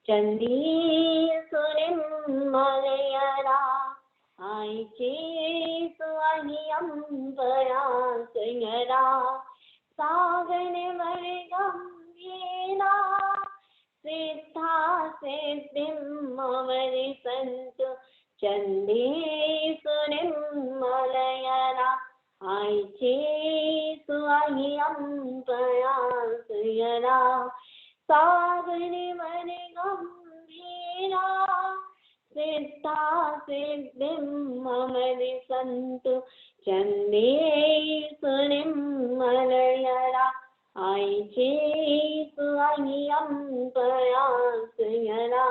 चंदीसुनिर्मलयरा आईचे स्वाहियंबरा सुयरा सागन वर्गम्येना सिद्धा सिद्धिं ममरि सन्तु चंदीसुनिर्मलयरा आईचे स्वाहियंबरा सुयरा सागन वर्गम्येना सिद्धा सिद्धिं ममरि सन्तु चंदीसुनिर्मलयरा आईचे स्वाहियंबरा सुयरा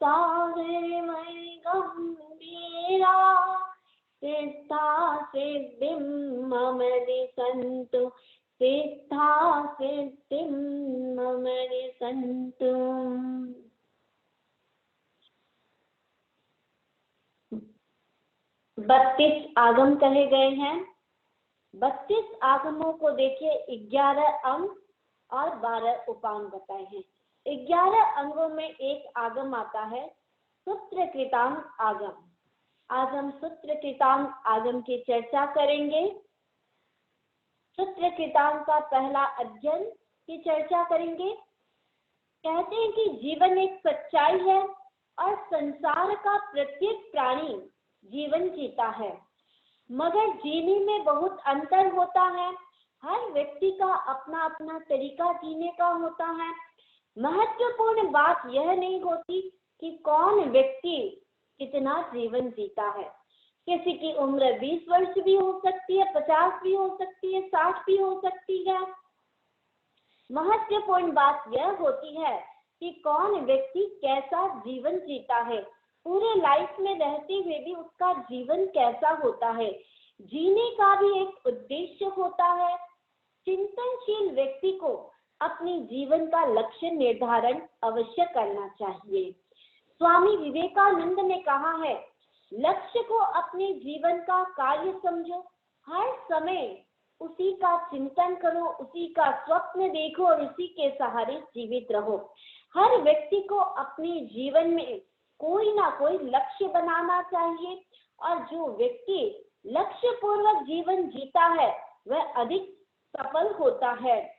सागर वर्गम्येरा सिद्धा सिद्धिं ममरि सन्तु सिद्धा सिद्धिं ममरि सन्तु। 32 आगम कहे गए हैं। 32 आगमों को देखिए, 11 अंग और 12 उपांग बताए हैं। 11 अंगों में एक आगम आता है सूत्रकृतांग आगम। आज हम सूत्रकृतांग आगम की चर्चा करेंगे। सूत्रकृतांग का पहला अध्ययन की चर्चा करेंगे। कहते हैं कि जीवन एक सच्चाई है और संसार का प्रत्येक प्राणी जीवन जीता है, मगर जीने में बहुत अंतर होता है। हर व्यक्ति का अपना अपना तरीका जीने का होता है। महत्वपूर्ण बात यह नहीं होती कि कौन व्यक्ति कितना जीवन जीता है। किसी की उम्र 20 वर्ष भी हो सकती है, 50 भी हो सकती है, 60 भी हो सकती है। महत्वपूर्ण बात यह होती है कि कौन व्यक्ति कैसा जीवन जीता है, पूरे लाइफ में रहते हुए भी उसका जीवन कैसा होता है। जीने का भी एक उद्देश्य होता है। चिंतनशील व्यक्ति को अपने जीवन का लक्ष्य निर्धारण अवश्य करना चाहिए। स्वामी विवेकानंद ने कहा है, लक्ष्य को अपने जीवन का कार्य समझो, हर समय उसी का चिंतन करो, उसी का स्वप्न देखो और उसी के सहारे जीवित रहो। हर व्यक्ति को अपने जीवन में कोई ना कोई लक्ष्य बनाना चाहिए और जो व्यक्ति लक्ष्य पूर्वक जीवन जीता है वह अधिक सफल होता है।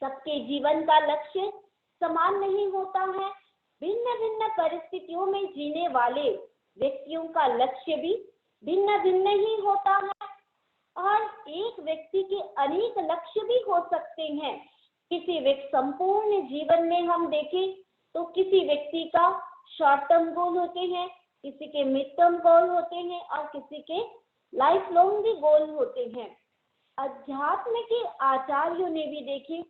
सबके जीवन का लक्ष्य समान नहीं होता है। भिन्न भिन्न परिस्थितियों में जीने वाले व्यक्तियों का लक्ष्य भी भिन्न भिन्न ही होता है और एक व्यक्ति के अनेक लक्ष्य भी हो सकते हैं। किसी व्यक्ति संपूर्ण जीवन में हम देखें तो किसी व्यक्ति का शॉर्ट टर्म गोल होते हैं, किसी के मिड टर्म गोल होते हैं और किसी के लाइफ लॉन्ग भी गोल होते हैं। अध्यात्म के आचार्यों ने भी देखिए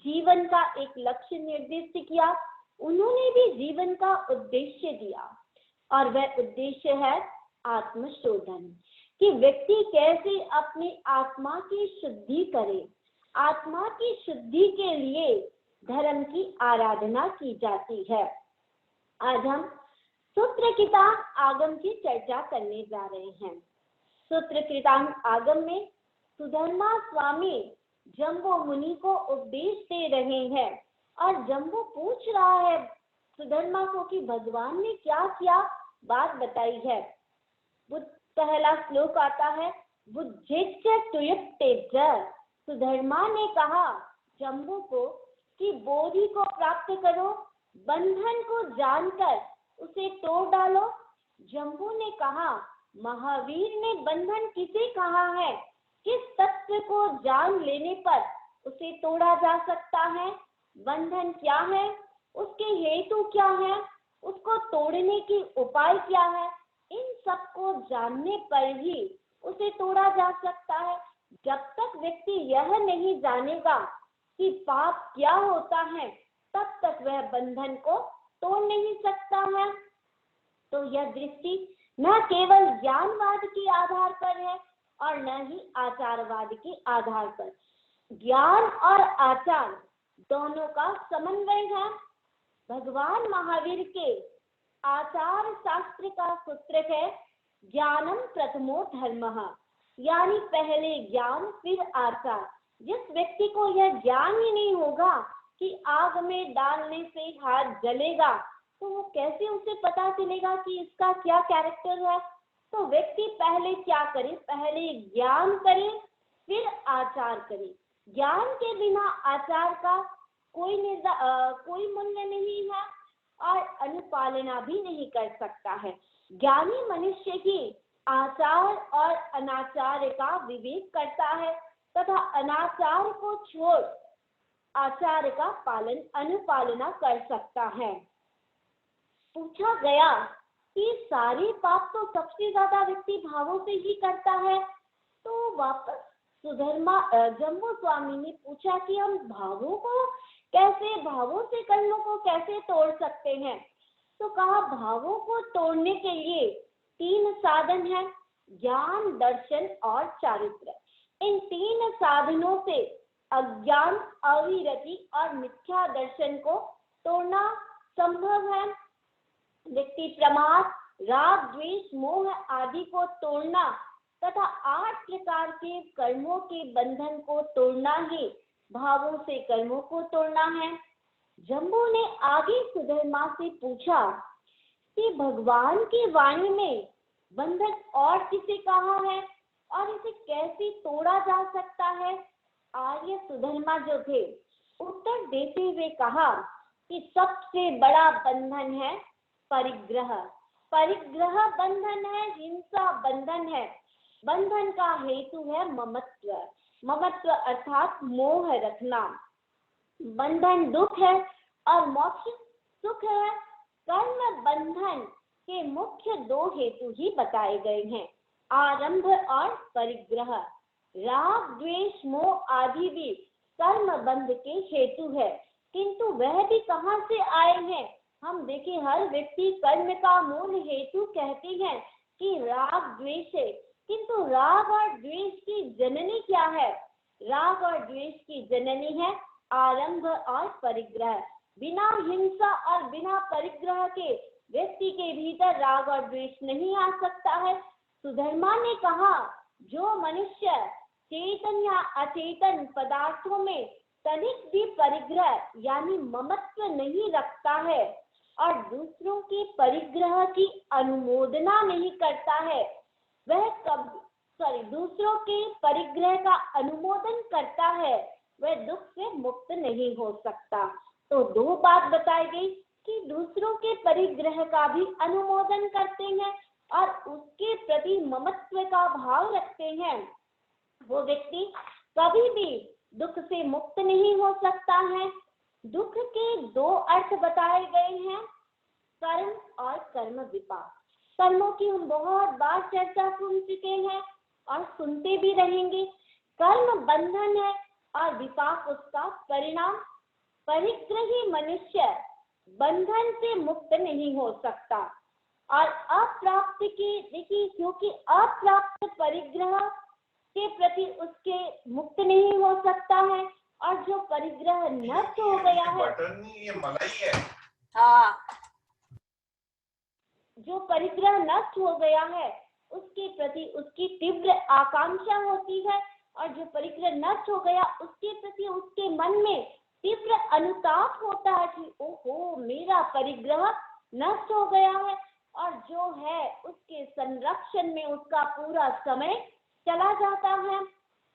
जीवन का एक लक्ष्य निर्दिष्ट किया, उन्होंने भी जीवन का उद्देश्य दिया और वह उद्देश्य है आत्मशोधन, कि व्यक्ति कैसे अपनी आत्मा की शुद्धि करे। आत्मा की शुद्धि के लिए धर्म की आराधना की जाती है। आज हम सूत्रकृतांग आगम की चर्चा करने जा रहे हैं। सूत्रकृतांग आगम में सुधर्मा स्वामी जम्बो मुनि को उपदेश दे रहे हैं और जम्बो पूछ रहा है सुधर्मा को कि भगवान ने क्या क्या बात बताई है। पहला श्लोक आता है, बुद्धिश्च तुयुक्तेज। सुधर्मा ने कहा जम्बो को कि बोधि को प्राप्त करो, बंधन को जानकर उसे तोड़ डालो। जम्बू ने कहा, महावीर ने बंधन किसे कहा है? किस तत्व को जान लेने पर उसे तोड़ा जा सकता है? बंधन क्या है? उसके हेतु क्या है? उसको तोड़ने की उपाय क्या है? इन सब को जानने पर ही उसे तोड़ा जा सकता है। जब तक व्यक्ति यह नहीं जानेगा कि पाप क्या होता है, तब तक वह बंधन को तोड़ नहीं सकता है। तो यह दृष्टि न केवल ज्ञानवाद के आधार पर है और न ही आचारवाद के आधार पर। ज्ञान और आचार दोनों का समन्वय है। भगवान महावीर के आचार शास्त्र का सूत्र है, ज्ञानम प्रथमो धर्मः, यानी पहले ज्ञान फिर आचार। जिस व्यक्ति को यह ज्ञान ही नहीं होगा कि आग में डालने से हाथ जलेगा, तो वो कैसे उसे पता चलेगा कि इसका क्या कैरेक्टर है। तो व्यक्ति पहले क्या करे, पहले ज्ञान करे फिर आचार करे। ज्ञान के बिना आचार का कोई मूल्य नहीं है और अनुपालना भी नहीं कर सकता है। ज्ञानी मनुष्य ही आचार और अनाचार का विवेक करता है तथा अनाचार को छोड़ आचार का अनुपालना कर सकता है। पूछा गया कि सारे पाप तो सबसे ज्यादा व्यक्ति भावों से ही करता है, तो वापस जम्बू स्वामी ने पूछा कि हम भावों से कर्मों को कैसे तोड़ सकते हैं। तो कहा भावों को तोड़ने के लिए 3 साधन हैं, ज्ञान, दर्शन और चारित्र। इन 3 साधनों से अज्ञान, अविरति और मिथ्या दर्शन को तोड़ना संभव है। व्यक्ति प्रमाद, राग, द्वेष, मोह आदि को तोड़ना तथा 8 प्रकार के कर्मों के बंधन को तोड़ना ही भावों से कर्मों को तोड़ना है। जम्बू ने आगे सुधर्मा से पूछा कि भगवान की वाणी में बंधन और किसे कहा है और इसे कैसे तोड़ा जा सकता है। आर्य सुधर्मा जो थे उत्तर देते हुए कहा कि सबसे बड़ा बंधन है परिग्रह। परिग्रह बंधन है, हिंसा बंधन है। बंधन का हेतु है ममत्व। ममत्व अर्थात मोह रखना। बंधन दुख है और मोक्ष सुख है। कर्म बंधन के मुख्य 2 हेतु ही बताए गए हैं, आरंभ और परिग्रह। राग, द्वेष, मोह आदि भी कर्म बंध के हेतु है, किंतु वह भी कहाँ से आए हैं। हम देखें, हर व्यक्ति कर्म का मूल हेतु कहते हैं कि राग द्वेष है, किंतु राग और द्वेष की जननी क्या है। राग और द्वेष की जननी है आरंभ और परिग्रह। बिना हिंसा और बिना परिग्रह के व्यक्ति के भीतर राग और द्वेष नहीं आ सकता है। सुधर्मा ने कहा जो मनुष्य चेतन या अचेतन पदार्थों में तनिक भी परिग्रह यानी ममत्व नहीं रखता है और दूसरों के परिग्रह की अनुमोदना नहीं करता है, वह दूसरों के परिग्रह का अनुमोदन करता है, वह दुख से मुक्त नहीं हो सकता। तो 2 बात बताई गई कि दूसरों के परिग्रह का भी अनुमोदन करते हैं और उसके प्रति ममत्व का भाव रखते हैं, वो व्यक्ति कभी भी दुख से मुक्त नहीं हो सकता है। दुख के 2 अर्थ बताए गए हैं, कर्म और कर्म विपाक। कर्मों की हम बहुत बार चर्चा सुन चुके हैं और सुनते भी रहेंगे। कर्म बंधन है और विपाक उसका परिणाम। परिग्रही मनुष्य बंधन से मुक्त नहीं हो सकता और अप्राप्त के देखिए, क्योंकि अप्राप्त परिग्रह के प्रति उसके मुक्त नहीं हो सकता है और जो परिग्रह नष्ट हो गया है, ये मलाई है। हाँ, जो परिग्रह नष्ट हो गया है उसके प्रति उसकी तीव्र आकांक्षा होती है और जो परिग्रह नष्ट हो गया उसके प्रति उसके मन में तीव्र अनुताप होता है कि ओहो मेरा परिग्रह नष्ट हो गया है, और जो है उसके संरक्षण में उसका पूरा समय चला जाता है।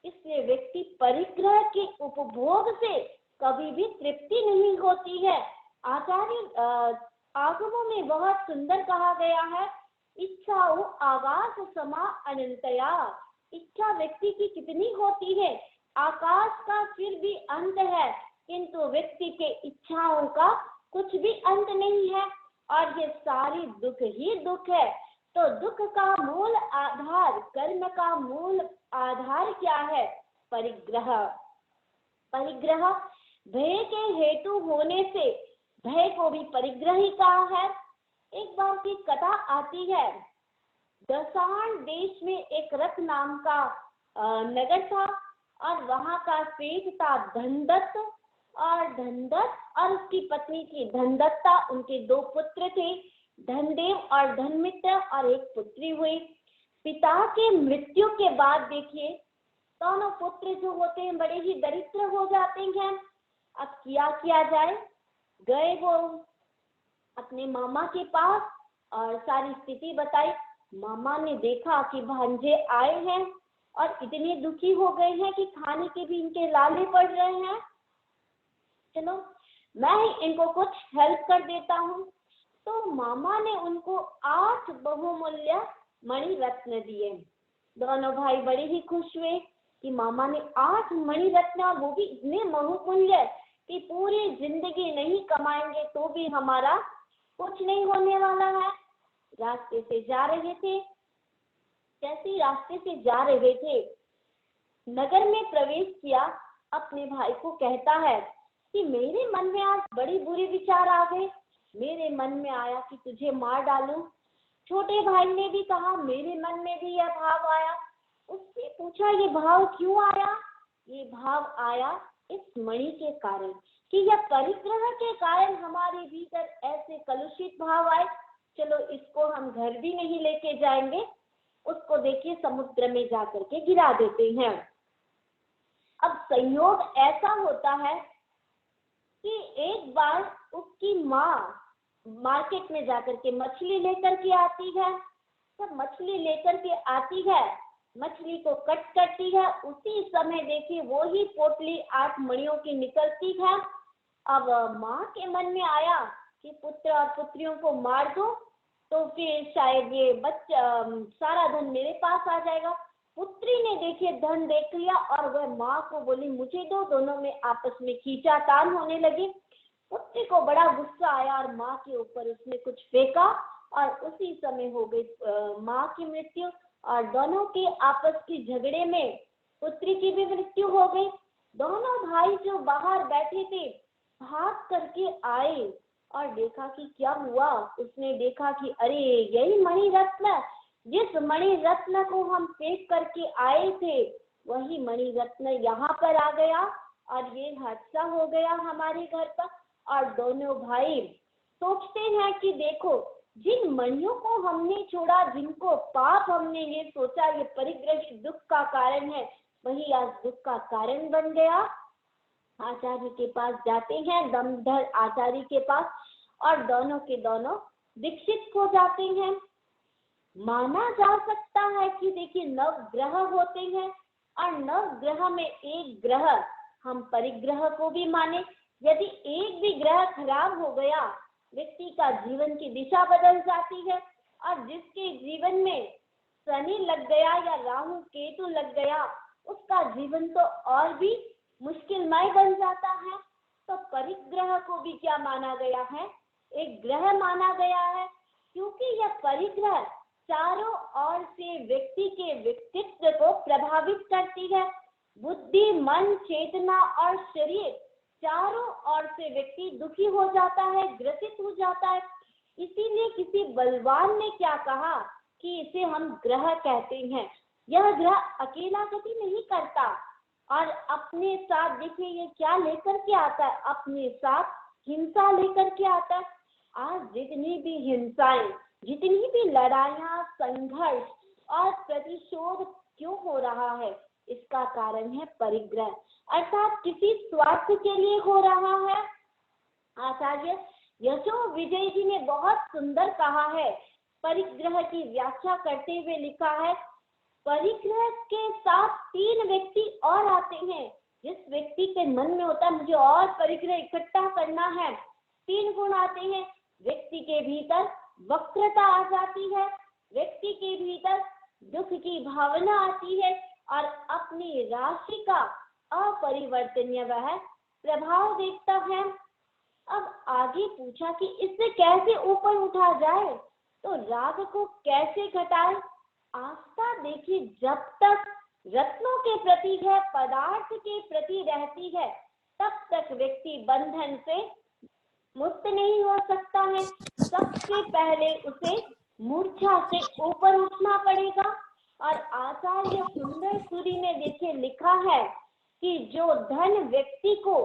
इसलिए व्यक्ति परिग्रह के उपभोग से कभी भी तृप्ति नहीं होती है। आचार्य आगमों में बहुत सुंदर कहा गया है, इच्छाओ आकाश समा अनंतया। इच्छा व्यक्ति की कितनी होती है, आकाश का फिर भी अंत है, किंतु व्यक्ति के इच्छाओं का कुछ भी अंत नहीं है और ये सारी दुख ही दुख है। तो दुख का मूल आधार, कर्म का मूल आधार क्या है, परिग्रह। परिग्रह भय के हेतु होने से भय को भी परिग्रह ही कहा है। एक बार की कथा आती है, दसाण देश में एक रथ नाम का नगर था और वहां का सेठ था धनदत्त, और धनदत्त और उसकी पत्नी थी धनदत्ता। उनके 2 पुत्र थे, धनदेव और धनमित्र, और एक पुत्री हुई। पिता के मृत्यु के बाद देखिए दोनों पुत्र जो होते हैं बड़े ही दरिद्र हो जाते हैं अब किया जाए। गए वो अपने मामा के पास और सारी स्थिति बताई। मामा ने देखा कि भांजे आए हैं और इतने दुखी हो गए हैं कि खाने के भी इनके लाले पड़ रहे हैं। चलो मैं ही इनको कुछ हेल्प कर देता हूँ। तो मामा ने उनको 8 बहुमूल्य मणि रत्न दिए। दोनों भाई बड़े ही खुश हुए कि मामा ने 8 मणि रत्न, वो भी इतने बहुमूल्य कि पूरी जिंदगी नहीं कमाएंगे तो भी हमारा कुछ नहीं होने वाला है। रास्ते से जा रहे थे, जैसे रास्ते से जा रहे थे, नगर में प्रवेश किया, अपने भाई को कहता है कि मेरे मन में आज बड़ी बुरे विचार आ गए। मेरे मन में आया कि तुझे मार डालूं। छोटे भाई ने भी कहा मेरे मन में भी यह भाव आया। उसने पूछा ये भाव क्यों आया? ये भाव आया इस मणि के कारण कि यह परिग्रह के कारण हमारे भीतर ऐसे कलुषित भाव आए। चलो इसको हम घर भी नहीं लेके जाएंगे, उसको देखिए समुद्र में जाकर के गिरा देते हैं। अब संयोग ऐसा होता है कि एक बार उसकी माँ मार्केट में जाकर के मछली लेकर के आती है। जब मछली लेकर के आती है, मछली को कट करती है, उसी समय देखिए वो ही पोटली 8 मणियों की निकलती है। अब माँ के मन में आया कि पुत्र और पुत्रियों को मार दो तो फिर शायद ये बच्चा सारा धन मेरे पास आ जाएगा। पुत्री ने देखिए धन देख लिया और वह माँ को बोली मुझे दो। दोनों में आपस में खींचातान होने लगी। पुत्री को बड़ा गुस्सा आया और माँ के ऊपर उसने कुछ फेंका और उसी समय हो गई माँ की मृत्यु। और दोनों के आपस की झगड़े में पुत्री की भी मृत्यु हो गई। दोनों भाई जो बाहर बैठे थे भाग करके आए और देखा कि क्या हुआ। उसने देखा कि अरे यही मणि रत्न, जिस मणि रत्न को हम फेंक करके आए थे वही मणि रत्न यहाँ पर आ गया और ये हादसा हो गया हमारे घर पर। और दोनों भाई सोचते हैं कि देखो जिन मणियों को हमने छोड़ा, जिनको पाप हमने ये सोचा ये परिग्रह दुख का कारण है, वही आज दुख का कारण बन गया। आचार्य के पास जाते हैं, दमधर आचार्य के पास, और दोनों के दोनों दीक्षित हो जाते हैं। माना जा सकता है कि देखिए 9 ग्रह होते हैं और 9 ग्रह में एक ग्रह हम परिग्रह को भी माने। यदि एक भी ग्रह खराब हो गया, व्यक्ति का जीवन की दिशा बदल जाती है। और जिसके जीवन में शनि लग गया या राहु केतु लग गया, उसका जीवन तो और भी मुश्किलमय बन जाता है। तो परिग्रह को भी क्या माना गया है? एक ग्रह माना गया है, क्योंकि यह परिग्रह चारों ओर से व्यक्ति के व्यक्तित्व को प्रभावित करती है। बुद्धि, मन, चेतना और शरीर चारों ओर से व्यक्ति दुखी हो जाता है, ग्रसित हो जाता है। इसीलिए किसी बलवान ने क्या कहा कि इसे हम ग्रह कहते हैं। यह ग्रह अकेला गति नहीं करता और अपने साथ देखिए ये क्या लेकर के आता है, अपने साथ हिंसा लेकर के आता है। आज जितनी भी हिंसाएं, जितनी भी लड़ाइयां, संघर्ष और प्रतिशोध क्यों हो रहा है, इसका कारण है परिग्रह, अर्थात किसी स्वार्थ के लिए हो रहा है। आचार्य यशो विजय जी ने बहुत सुंदर कहा है, परिग्रह की व्याख्या करते हुए लिखा है, परिग्रह के साथ 3 व्यक्ति और आते हैं। जिस व्यक्ति के मन में होता है मुझे और परिग्रह इकट्ठा करना है, 3 गुण आते हैं। व्यक्ति के भीतर वक्रता आ जाती है, व्यक्ति के भीतर दुख की भावना आती है और अपनी राशि का अपरिवर्तनीय वह प्रभाव देखता है। अब आगे पूछा कि इससे कैसे ऊपर उठा जाए, तो राग को कैसे घटाए। आस्था देखिए जब तक रत्नों के प्रति है, पदार्थ के प्रति रहती है, तब तक व्यक्ति बंधन से मुक्त नहीं हो सकता है। सबसे पहले उसे मूर्छा से ऊपर उठना पड़ेगा। और आचार्य सुंदर सूरी ने देखिए लिखा है कि जो धन व्यक्ति को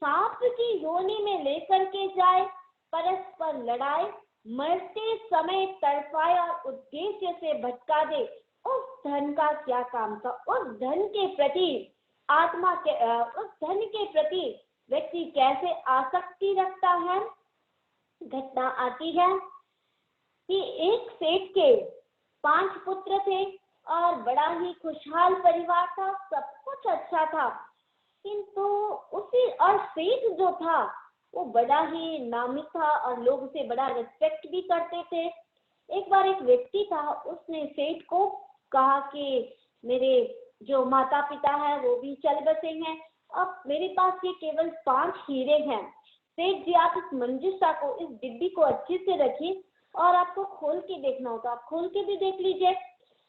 सांप की योनि में लेकर के जाए, परस्पर लड़ाए, मरते समय तड़पाए और उद्देश्य से भटका दे, उस धन का क्या काम था। उस धन के प्रति आत्मा के उस धन के प्रति व्यक्ति कैसे आसक्ति रखता है। घटना आती है कि एक सेठ के 5 पुत्र थे और बड़ा ही खुशहाल परिवार था, सब कुछ अच्छा था, किंतु उसी और सेठ जो था वो बड़ा ही नामी था और लोग उसे बड़ा रिस्पेक्ट भी करते थे। एक बार एक व्यक्ति था, उसने सेठ को कहा कि मेरे जो माता पिता है वो भी चल बसे हैं, अब मेरे पास ये केवल 5 हीरे हैं। सेठ जी, आप इस मंजूषा को, इस डिब्बी को अच्छे से रखिए और आपको खोल के देखना हो तो आप खोल के भी देख लीजिए।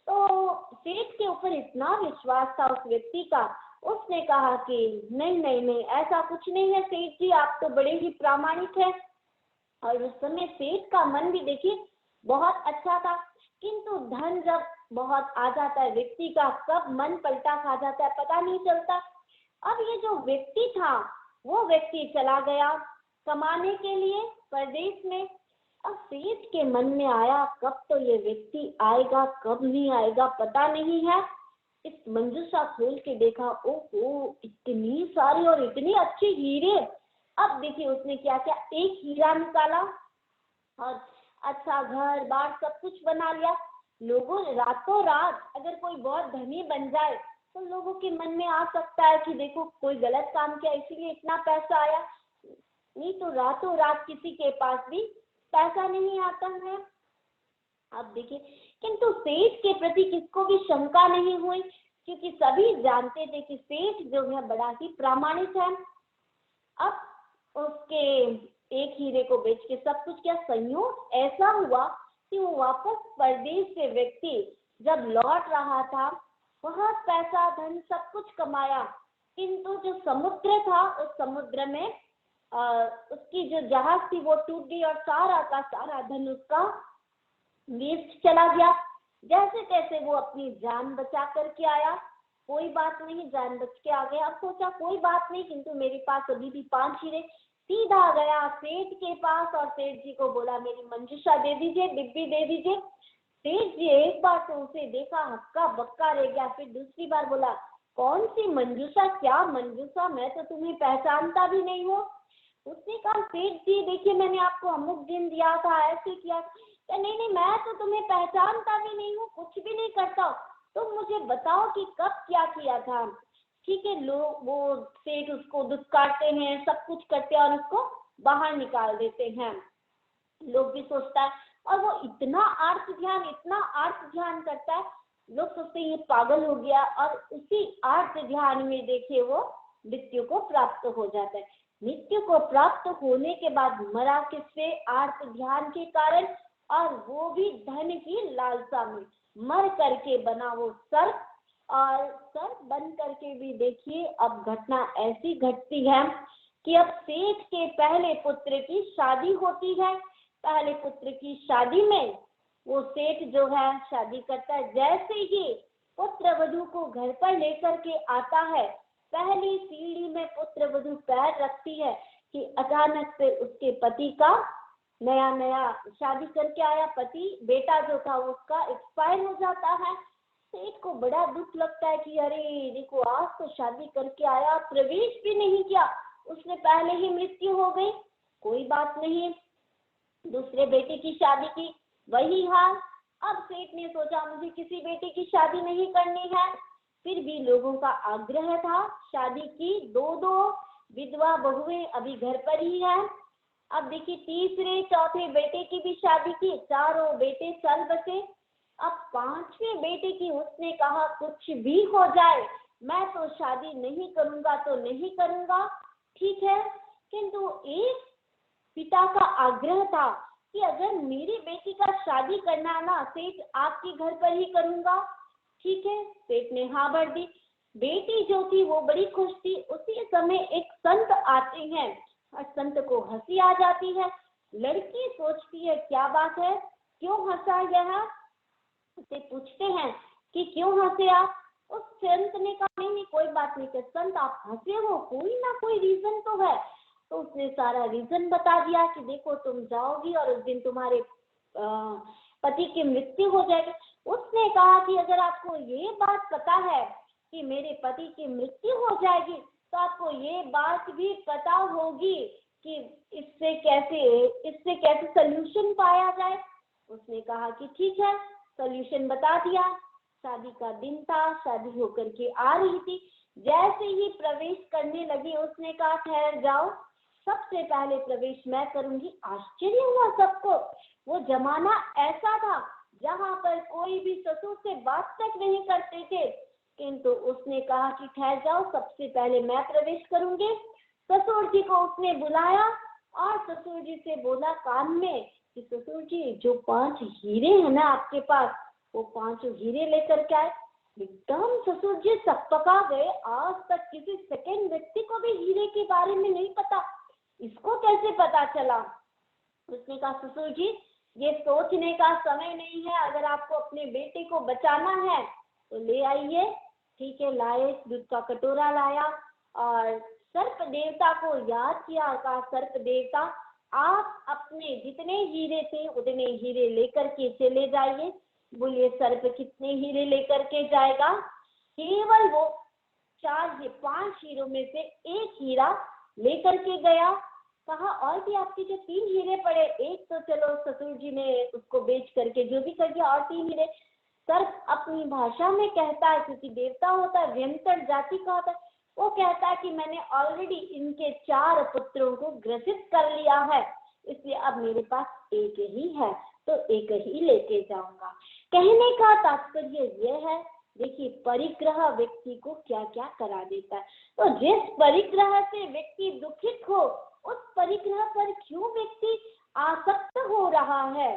तो सेठ के ऊपर इतना विश्वास था उस व्यक्ति का, उसने कहा कि नहीं नहीं नहीं, ऐसा कुछ नहीं है सेठ जी, आप तो बड़े ही प्रामाणिक हैं। और उस समय सेठ का मन भी देखिए बहुत अच्छा था, किंतु धन जब बहुत आ जाता है व्यक्ति का, कब मन पलटा खा जाता है पता नहीं चलता। अब ये जो व्यक्ति था वो व्यक्ति चला गया कमाने के लिए परदेश में। अब सेठ के मन में आया कब तो ये व्यक्ति आएगा, कब नहीं आएगा पता नहीं है। इस मंजूषा खोल के देखा, ओहो इतनी सारी और इतनी अच्छी हीरे। अब देखिए उसने क्या किया, एक हीरा निकाला और अच्छा घर बार सब कुछ बना लिया। लोगों रातों रात अगर कोई बहुत धनी बन जाए तो लोगों के मन में आ सकता है कि देखो कोई गलत काम किया इसीलिए इतना पैसा आया, नहीं तो रातों रात किसी के पास भी पैसा नहीं आता है। अब देखिए, किंतु सेठ के प्रति किसको भी शंका नहीं हुई, क्योंकि सभी जानते थे कि सेठ जो है बड़ा ही प्रामाणिक है। अब उसके एक हीरे को बेच के सब कुछ, क्या संयोग ऐसा हुआ कि वो वापस परदेश से व्यक्ति जब लौट रहा था, बहुत पैसा धन सब कुछ कमाया, किंतु जो समुद्र था उस समुद्र में उसकी जो जहाज थी वो टूट गई और सारा का सारा धन उसका वेस्ट चला गया। जैसे तैसे वो अपनी जान बचा करके आया, कोई बात नहीं, जान बच के आ गया। अब सोचा कोई बात नहीं, किंतु मेरे पास अभी भी 5 हीरे। सीधा गया सेठ के पास और सेठ जी को बोला मेरी मंजूषा दे दीजिए, डिब्बी दे दीजिए। सेठ जी एक बार तो उसे देखा, हक्का बक्का रह गया। फिर दूसरी बार बोला कौन सी मंजूषा, क्या मंजूषा, मैं तो तुम्हें पहचानता भी नहीं हूँ। उसने कहा सेठ जी देखिए मैंने आपको अमुक दिन दिया था, ऐसे किया। नहीं नहीं, मैं तो तुम्हें पहचानता भी नहीं हूँ, कुछ भी नहीं करता, तुम मुझे बताओ कि कब क्या किया था। ठीक है, लोग वो सेठ उसको दुत्कारते हैं, सब कुछ करते हैं और उसको बाहर निकाल देते हैं। लोग भी सोचता है, और वो इतना आर्त ध्यान करता है, लोग सोचते हैं ये पागल हो गया, और उसी आर्त ध्यान में देखिए वो मृत्यु को प्राप्त हो जाता है। मृत्यु को प्राप्त होने के बाद मरा किससे, आर्त ध्यान के कारण, और वो भी धन की लालसा में। मर करके बना वो सर्प, और सर्प बन करके भी देखिए अब घटना ऐसी घटती है कि अब सेठ के पहले पुत्र की शादी होती है। पहले पुत्र की शादी में वो सेठ जो है शादी करता है। जैसे ही पुत्र वधू को घर पर लेकर के आता है, पहली सीढ़ी में पुत्र वधू पैर रखती है कि अचानक से उसके पति का, नया नया शादी करके आया पति, बेटा जो था उसका एक्सपायर हो जाता है। सेठ को बड़ा दुख लगता है कि अरे देखो आज तो शादी करके आया, प्रवेश भी नहीं किया, उसने पहले ही मृत्यु हो गई। कोई बात नहीं, दूसरे बेटे की शादी की, वही हाल। अब सेठ ने सोचा मुझे किसी बेटे की शादी नहीं करनी है, फिर भी लोगों का आग्रह था, शादी की। 2 विधवा बहुएं अभी घर पर ही है। अब देखिए तीसरे चौथे बेटे की भी शादी की, 4 बेटे चल बसे। अब 5वें बेटे की उसने कहा कुछ भी हो जाए मैं तो शादी नहीं करूंगा तो नहीं करूंगा, ठीक है। किंतु एक पिता का आग्रह था कि अगर मेरी बेटी का शादी करना ना सेठ आपके घर पर ही करूंगा, ठीक है। सेठ ने हाँ भर दी। बेटी जो थी वो बड़ी खुश थी। उसी समय एक संत आते हैं और संत को हंसी आ जाती है। लड़की सोचती है क्या बात है, क्यों हंसा यह, उसे पूछते हैं कि क्यों हंसे आप। उस संत ने कहा नहीं कोई बात नहीं, कि संत आप हंसे हो, कोई ना कोई रीजन तो है। तो उसने सारा रीजन बता दिया कि देखो तुम जाओगी और उस दिन तुम्हारे पति की मृत्यु हो जाएगी। उसने कहा कि अगर आपको ये बात पता है कि मेरे पति की मृत्यु हो जाएगी तो आपको ये बात भी पता होगी कि इससे कैसे सल्यूशन पाया जाए। उसने कहा कि ठीक है, सल्यूशन बता दिया। शादी का दिन था, शादी होकर के आ रही थी। जैसे ही प्रवेश करने लगी उसने कहा ठहर जाओ, सबसे पहले प्रवेश मैं करूंगी। आश्चर्य हुआ सबको। वो जमाना ऐसा था जहाँ पर कोई भी ससुर से बात तक नहीं करते थे, किंतु उसने कहा कि ठहर जाओ, सबसे पहले मैं प्रवेश करूंगी। ससुर जी को उसने बुलाया और ससुर जी से बोला कान में कि ससुर जी, जो 5 हीरे हैं ना आपके पास, वो 5 हीरे लेकर के आए। एकदम ससुर जी सकपका गए। आज तक किसी सेकंड व्यक्ति को भी हीरे के बारे में नहीं पता, इसको कैसे पता चला। उसने कहा ससुर जी, ये सोचने का समय नहीं है, अगर आपको अपने बेटे को बचाना है तो ले आइए। ठीक है, लाए, दूध का कटोरा लाया और सर्प देवता को याद किया। कहा सर्प देवता, आप अपने जितने हीरे थे उतने हीरे लेकर के चले जाइए। बोलिए सर्प कितने हीरे लेकर के जाएगा? केवल वो 5 हीरों में से 1 हीरा लेकर के गया। कहा और भी आपके जो 3 हीरे पड़े, एक तो चलो ससुर जी ने उसको बेच करके जो भी कर दिया, और 3 हीरे। सर्प अपनी भाषा में कहता है, क्योंकि देवता होता है, व्यंतर जाति का होता है, वो कहता है कि मैंने ऑलरेडी इनके 4 पुत्रों को ग्रसित कर लिया है, इसलिए अब मेरे पास एक ही है, तो एक ही लेके जाऊंगा। कहने का तात्पर्य यह है, देखिए परिग्रह व्यक्ति को क्या क्या करा देता है। तो जिस परिग्रह से व्यक्ति दुखित हो, उस परिग्रह पर क्यों व्यक्ति आसक्त हो रहा है?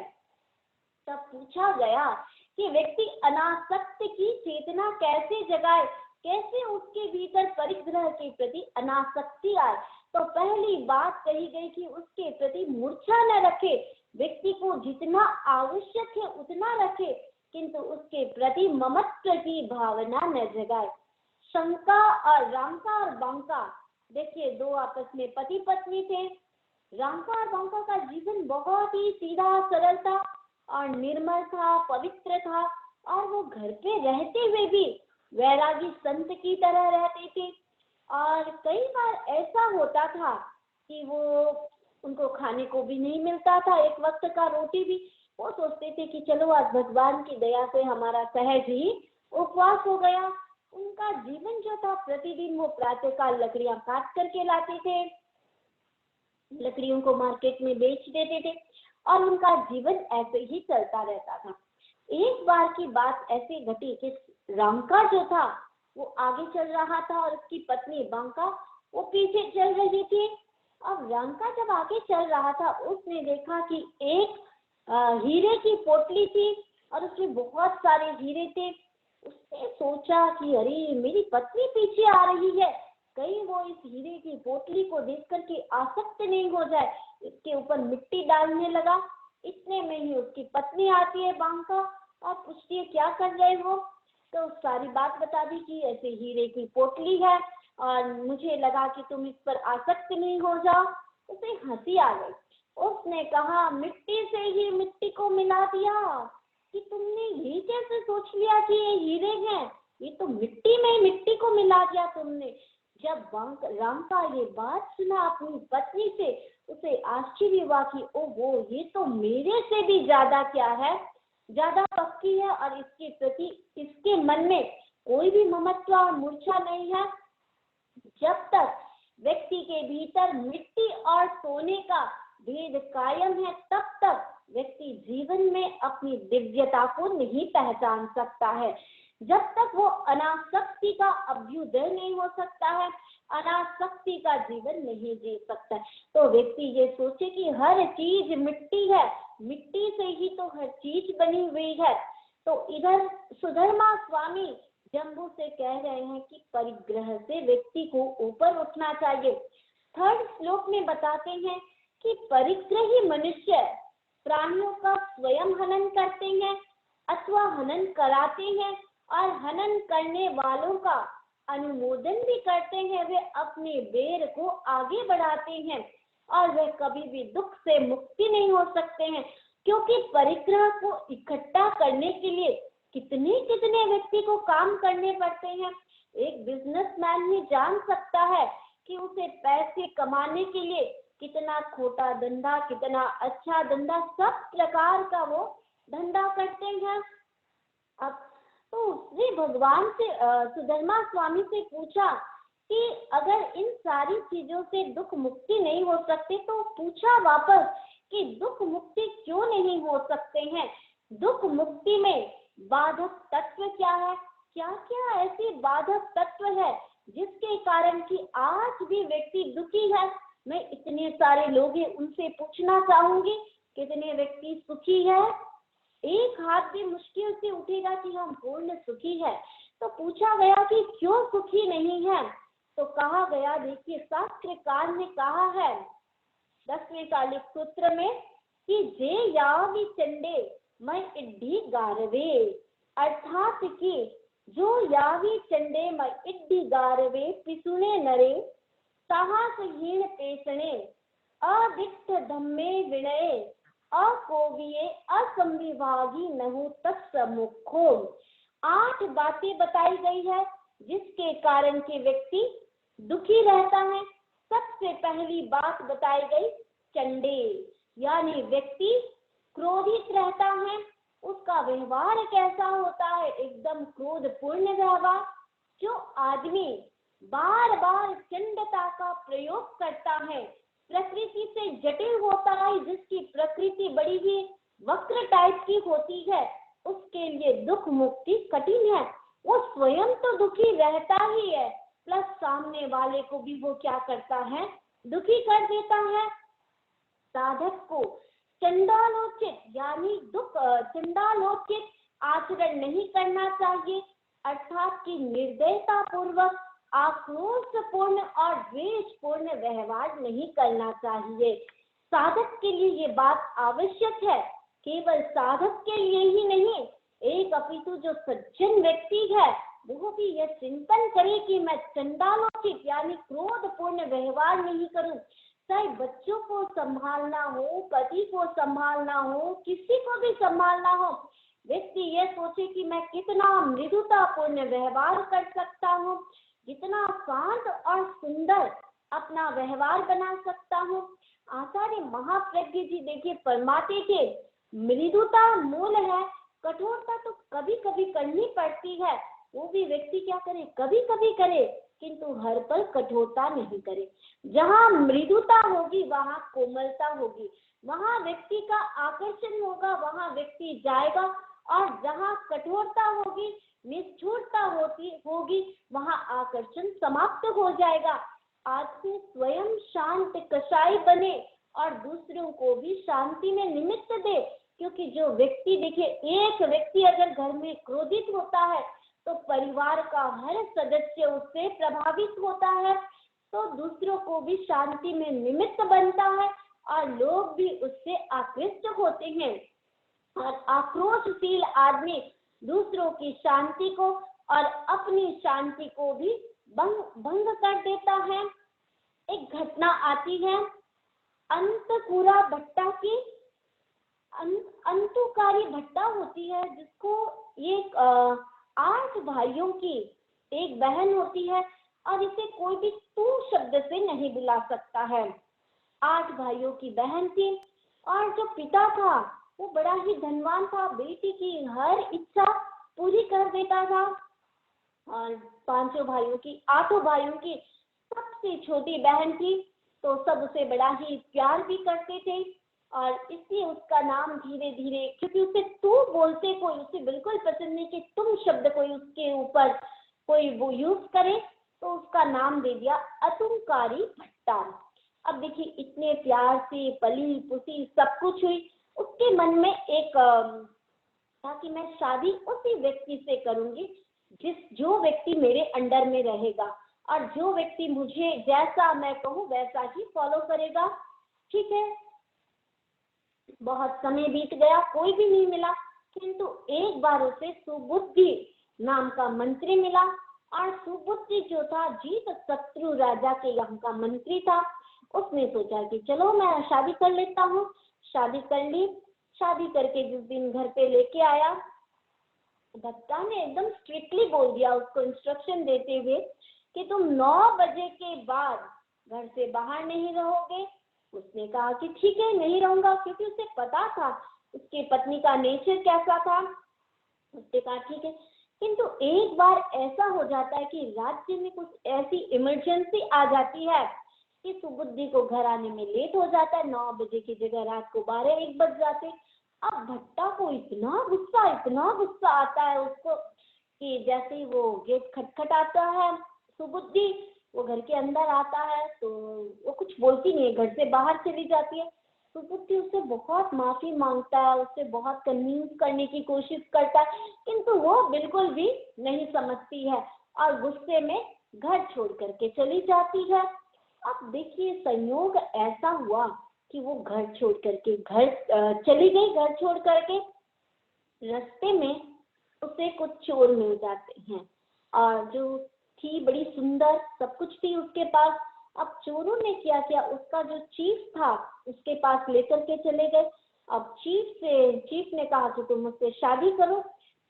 तब पूछा गया कि व्यक्ति अनासक्त की चेतना कैसे जगाए, कैसे उसके भीतर परिग्रह के प्रति अनासक्ति आए। तो पहली बात कही गई कि उसके प्रति मूर्छा न रखे, व्यक्ति को जितना आवश्यक है उतना रखे, किंतु उसके प्रति ममत्व की भावना न जगाए। शंका और रांका और बांका, देखिए 2 आपस में पति पत्नी थे। रांका और बांका का जीवन बहुत ही सीधा सरल था और निर्मल था, पवित्र था, और वो घर पे रहते हुए भी वैरागी संत की तरह रहते थे। और कई बार ऐसा होता था कि वो उनको खाने को भी नहीं मिलता था, एक वक्त का रोटी भी। वो सोचते थे कि चलो आज भगवान की दया से हमारा सहज ही उपवास हो गया। उनका जीवन जो था, प्रतिदिन वो प्रातःकाल लकड़ियां काट करके लाते थे, लकड़ियों को मार्केट में बेच देते थे और उनका जीवन ऐसे ही चलता रहता था। एक बार की बात ऐसी घटी कि रांका जो था वो आगे चल रहा था और उसकी पत्नी बांका वो पीछे चल रही थी। अब रांका जब आगे चल रहा था, उसने देखा कि एक हीरे की पोटली थी और उसमें बहुत सारे हीरे थे। उसने सोचा कि अरे मेरी पत्नी पीछे आ रही है, कहीं वो इस हीरे की पोटली को देख करके आसक्त नहीं हो जाए। इसके ऊपर मिट्टी डालने लगा। इतने में ही उसकी पत्नी आती है बांका और पूछती है क्या कर रहे हो। तो सारी बात बता दी कि ऐसे हीरे की पोटली है और मुझे लगा कि तुम इस पर आसक्त नहीं हो जाओ। उसे हंसी आ गई। उसने कहा मिट्टी से ही मिट्टी को मिला दिया, कि तुमने ये कैसे सोच लिया कि ये हीरे हैं, ये तो मिट्टी में मिट्टी को मिला दिया तुमने। जब रांका ये बात सुना अपनी पत्नी से, उसे आश्चर्य हुआ कि ओहो, ये तो मेरे से भी ज्यादा क्या है, ज्यादा पक्की है और इसके प्रति इसके मन में कोई भी ममत्व और मूर्छा नहीं है। जब तक व्यक्ति के भीतर मिट्टी और सोने का भेद कायम है, तब तक व्यक्ति जीवन में अपनी दिव्यता को नहीं पहचान सकता है। जब तक वो अनासक्ति का अभ्युदय नहीं हो सकता है, अनासक्ति का जीवन नहीं जी सकता। तो व्यक्ति ये सोचे कि हर चीज मिट्टी है, मिट्टी से ही तो हर चीज बनी हुई है। तो इधर सुधर्मा स्वामी जम्बू से कह रहे हैं कि परिग्रह से व्यक्ति को ऊपर उठना चाहिए। 3rd श्लोक में बताते हैं कि परिग्रही मनुष्य प्राणियों का स्वयं हनन करते हैं अथवा हनन कराते हैं, और हनन करने वालों का अनुमोदन भी करते हैं। वे अपने बेर को आगे बढ़ाते हैं और वे कभी भी दुख से मुक्ति नहीं हो सकते हैं, क्योंकि परिग्रह को इकट्ठा करने के लिए कितने कितने व्यक्ति को काम करने पड़ते हैं। एक बिजनेसमैन ही जान सकता है कि उसे पैसे कमाने के लिए कितना खोटा धंधा, कितना अच्छा धंधा, सब प्रकार का वो धंधा करते हैं। अब तो उसने भगवान से सुधर्मा स्वामी से पूछा कि अगर इन सारी चीजों से दुख मुक्ति नहीं हो सकती, तो पूछा वापस कि दुख मुक्ति क्यों नहीं हो सकते हैं, दुख मुक्ति में बाधक तत्व क्या है, क्या क्या ऐसे बाधक तत्व है जिसके कारण कि आज भी व्यक्ति दुखी है। मैं इतने सारे लोग हैं उनसे पूछना चाहूंगी कितने व्यक्ति सुखी है। एक हाथ भी मुश्किल से उठेगा कि हम पूर्ण सुखी है। तो पूछा गया कि क्यों सुखी नहीं है, तो कहा गया, देखिए शास्त्रकार ने कहा है 10वें कालिक सूत्र में कि जे यावी चंडे मैं इड्ढी गारवे, अर्थात कि जो यावी चंडे मैं इड्ढी गारवे पिसुने नरे साहसहीन पेशणे अदिक्त धम्मे विनये अकोविये असंविभागी नहु तत्समुखो। 8 बातें बताई गई है जिसके कारण के व्यक्ति दुखी रहता है। सबसे पहली बात बताई गई चंडे, यानी व्यक्ति क्रोधित रहता है। उसका व्यवहार कैसा होता है, एकदम क्रोधपूर्ण व्यवहार। जो आदमी बार बार चंडता का प्रयोग करता है, प्रकृति से जटिल होता है, जिसकी प्रकृति बड़ी ही वक्र टाइप की होती है, उसके लिए दुख मुक्ति कठिन है। वो स्वयं तो दुखी रहता ही है, प्लस सामने वाले को भी वो क्या करता है, दुखी कर देता है। साधक को चंडालोचित यानी चंडालोचित आचरण नहीं करना चाहिए, अर्थात कि निर्दयता पूर्वक आक्रोशपूर्ण और द्वेषपूर्ण व्यवहार नहीं करना चाहिए। साधक के लिए ये बात आवश्यक है, केवल साधक के लिए ही नहीं, एक अपितु जो सज्जन व्यक्ति है वो भी यह चिंतन करे कि मैं चंडालोचित यानी क्रोधपूर्ण व्यवहार नहीं करूं। चाहे बच्चों को संभालना हो, पति को संभालना हो, किसी को भी संभालना हो, व्यक्ति यह सोचे कि मैं कितना मृदुतापूर्ण व्यवहार कर सकता हूँ, कितना शांत और सुंदर अपना व्यवहार बना सकता हूँ। आचार्य महाप्रज्ञ जी देखिए फरमाते थे, मृदुता मूल है, कठोरता तो कभी कभी करनी पड़ती है। वो भी व्यक्ति क्या करे, कभी कभी करे, किंतु हर पल कठोरता नहीं करे। जहाँ मृदुता होगी वहाँ कोमलता होगी, वहाँ व्यक्ति का आकर्षण होगा, वहाँ व्यक्ति जाएगा। और जहाँ कठोरता होगी, निष्ठुरता होगी, वहाँ आकर्षण समाप्त हो जाएगा। आदमी स्वयं शांत कसाई बने और दूसरों को भी शांति में निमित्त दे, क्योंकि जो व्यक्ति देखिए, एक व्यक्ति अगर घर में क्रोधित होता है तो परिवार का हर सदस्य उससे प्रभावित होता है, तो दूसरों को भी शांति में निमित्त बनता है और लोग भी उससे आकृष्ट होते हैं। और आक्रोशशील आदमी दूसरों की शांति को और अपनी शांति को भी भंग कर देता है। एक घटना आती है अंतपुरा भट्टा की, अंतुकारी भट्टा होती है, जिसको ये 8 भाइयों की एक बहन होती है और इसे कोई भी तू शब्द से नहीं बुला सकता है। 8 भाइयों की बहन थी और जो पिता था वो बड़ा ही धनवान था, बेटी की हर इच्छा पूरी कर देता था। और 8 भाइयों की सबसे छोटी बहन थी, तो सब उसे बड़ा ही प्यार भी करते थे और इसलिए उसका नाम धीरे धीरे, क्योंकि उसे तू बोलते कोई उसे बिल्कुल पसंद नहीं कि तुम शब्द कोई उसके ऊपर कोई वो यूज करे, तो उसका नाम दे दिया अतुंकारी भट्टा। अब देखिए इतने प्यार से पली पुसी सब कुछ हुई, उसके मन में एक था कि मैं शादी उसी व्यक्ति से करूंगी जो व्यक्ति मेरे अंडर में रहेगा और जो व्यक्ति मुझे जैसा मैं कहूँ वैसा ही फॉलो करेगा। ठीक है, बहुत समय बीत गया, कोई भी नहीं मिला, किंतु एक बार उसे सुबुद्धि नाम का मंत्री मिला और सुबुद्धि जो था जीत शत्रु राजा के यहाँ का मंत्री था। उसने सोचा कि चलो मैं शादी कर लेता हूँ। शादी कर ली। शादी करके जिस दिन घर पे लेके आया भट्टा ने एकदम स्ट्रिक्टली बोल दिया उसको, इंस्ट्रक्शन देते हुए कि तुम 9 बजे के बाद घर से बाहर नहीं रहोगे। उसने कहा कि ठीक है, नहीं रहूंगा, क्योंकि उसे पता था उसके पत्नी का नेचर कैसा था। उसने कहा ठीक है। किंतु एक बार ऐसा हो जाता है कि राज्य में कुछ ऐसी इमरजेंसी आ जाती है कि सुबुद्धि को घर आने में लेट हो जाता है। 9 बजे की जगह रात को 12-1 बज जाते। अब भट्टा को इतना गुस्सा आता है उसको कि जैसे ही वो गेट खटखटाता है, सुबुद्धि वो घर के अंदर आता है तो वो कुछ बोलती नहीं है, घर से बाहर चली जाती है। सुबुद्धि उससे बहुत माफी मांगता है, उससे बहुत कन्विंस करने की कोशिश करता है, किंतु वो बिल्कुल भी नहीं समझती है और गुस्से में घर छोड़ करके चली जाती है। अब देखिए संयोग ऐसा हुआ कि वो घर छोड़ करके चली गई। घर छोड़ करके रास्ते में उसे कुछ चोर मिल जाते हैं और जो थी बड़ी सुंदर, सब कुछ थी उसके पास। अब चोरों ने क्या किया, उसका जो चीफ था उसके पास लेकर के चले गए। अब चीफ ने कहा कि तुम मुझसे शादी करो।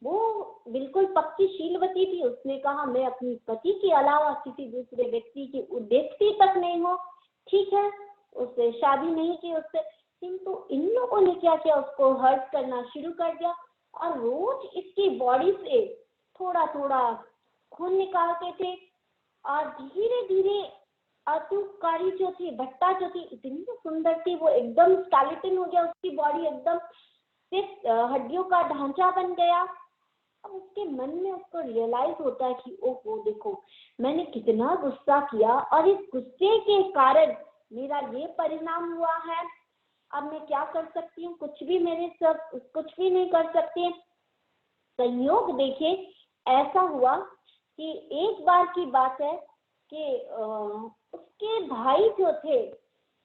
वो बिल्कुल पक्की शीलवती थी। उसने कहा मैं अपनी पति के अलावा किसी दूसरे व्यक्ति की देखती तक नहीं हूँ। ठीक है, उससे शादी नहीं की उससे। किंतु इन लोगों ने क्या किया, उसको हर्ट करना शुरू कर दिया और रोज इसकी बॉडी से थोड़ा थोड़ा खून निकालते थे और धीरे धीरे अतुकारी जो थी, भट्टा जो थी, इतनी सुंदर थी, वो एकदम स्केलेटन हो गया। उसकी बॉडी एकदम सिर्फ हड्डियों का ढांचा बन गया। अब उसके मन में उसको रियलाइज होता है कि ओहो देखो, मैंने कितना गुस्सा किया और इस गुस्से के कारण मेरा ये परिणाम हुआ है। अब मैं क्या कर सकती हूँ, कुछ भी नहीं कर सकती। संयोग देखिए ऐसा हुआ कि एक बार की बात है कि उसके भाई जो थे,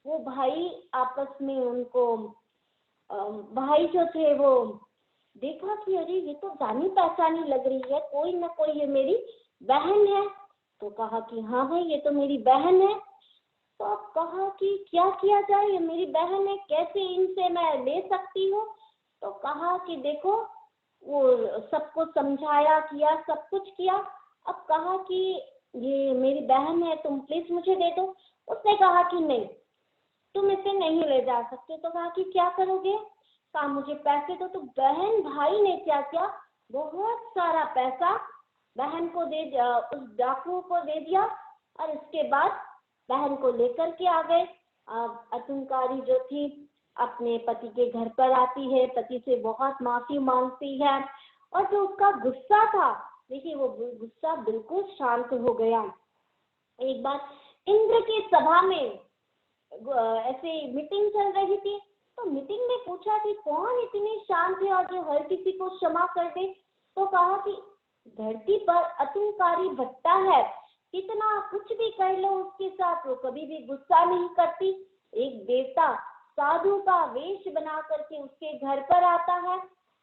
वो भाई आपस में उनको भाई जो थे वो देखा कि अरे ये तो जानी पहचानी लग रही है, कोई ना कोई ये मेरी बहन है। तो कहा कि हाँ भाई ये तो मेरी बहन है। तो अब कहा कि क्या किया जाए, ये मेरी बहन है, कैसे इनसे मैं ले सकती हूँ। तो कहा कि देखो, वो सबको समझाया, किया, सब कुछ किया। अब कहा कि ये मेरी बहन है, तुम प्लीज मुझे दे दो। उसने कहा कि नहीं, तुम इसे नहीं ले जा सकते। तो कहा कि क्या करोगे, कहा मुझे पैसे दो। तो बहन भाई ने क्या किया, बहुत सारा पैसा बहन को उस डाकू को दे दिया और इसके बाद बहन को लेकर के आ गए। अतुनकारी जो थी अपने पति के घर पर आती है, पति से बहुत माफी मांगती है और जो उसका गुस्सा था, देखिए वो गुस्सा बिल्कुल शांत हो गया। एक बार इंद्र की सभा में ऐसे मीटिंग चल रही थी, तो मीटिंग में पूछा कि कौन इतनी शांत है और जो हर किसी को क्षमा कर दे। तो कहा कि धरती पर अतुनकारी भट्टा है, कितना कुछ भी कर लो उसके साथ, वो कभी भी गुस्सा नहीं करती। एक देवता साधु का वेश बना करके उसके घर पर आता है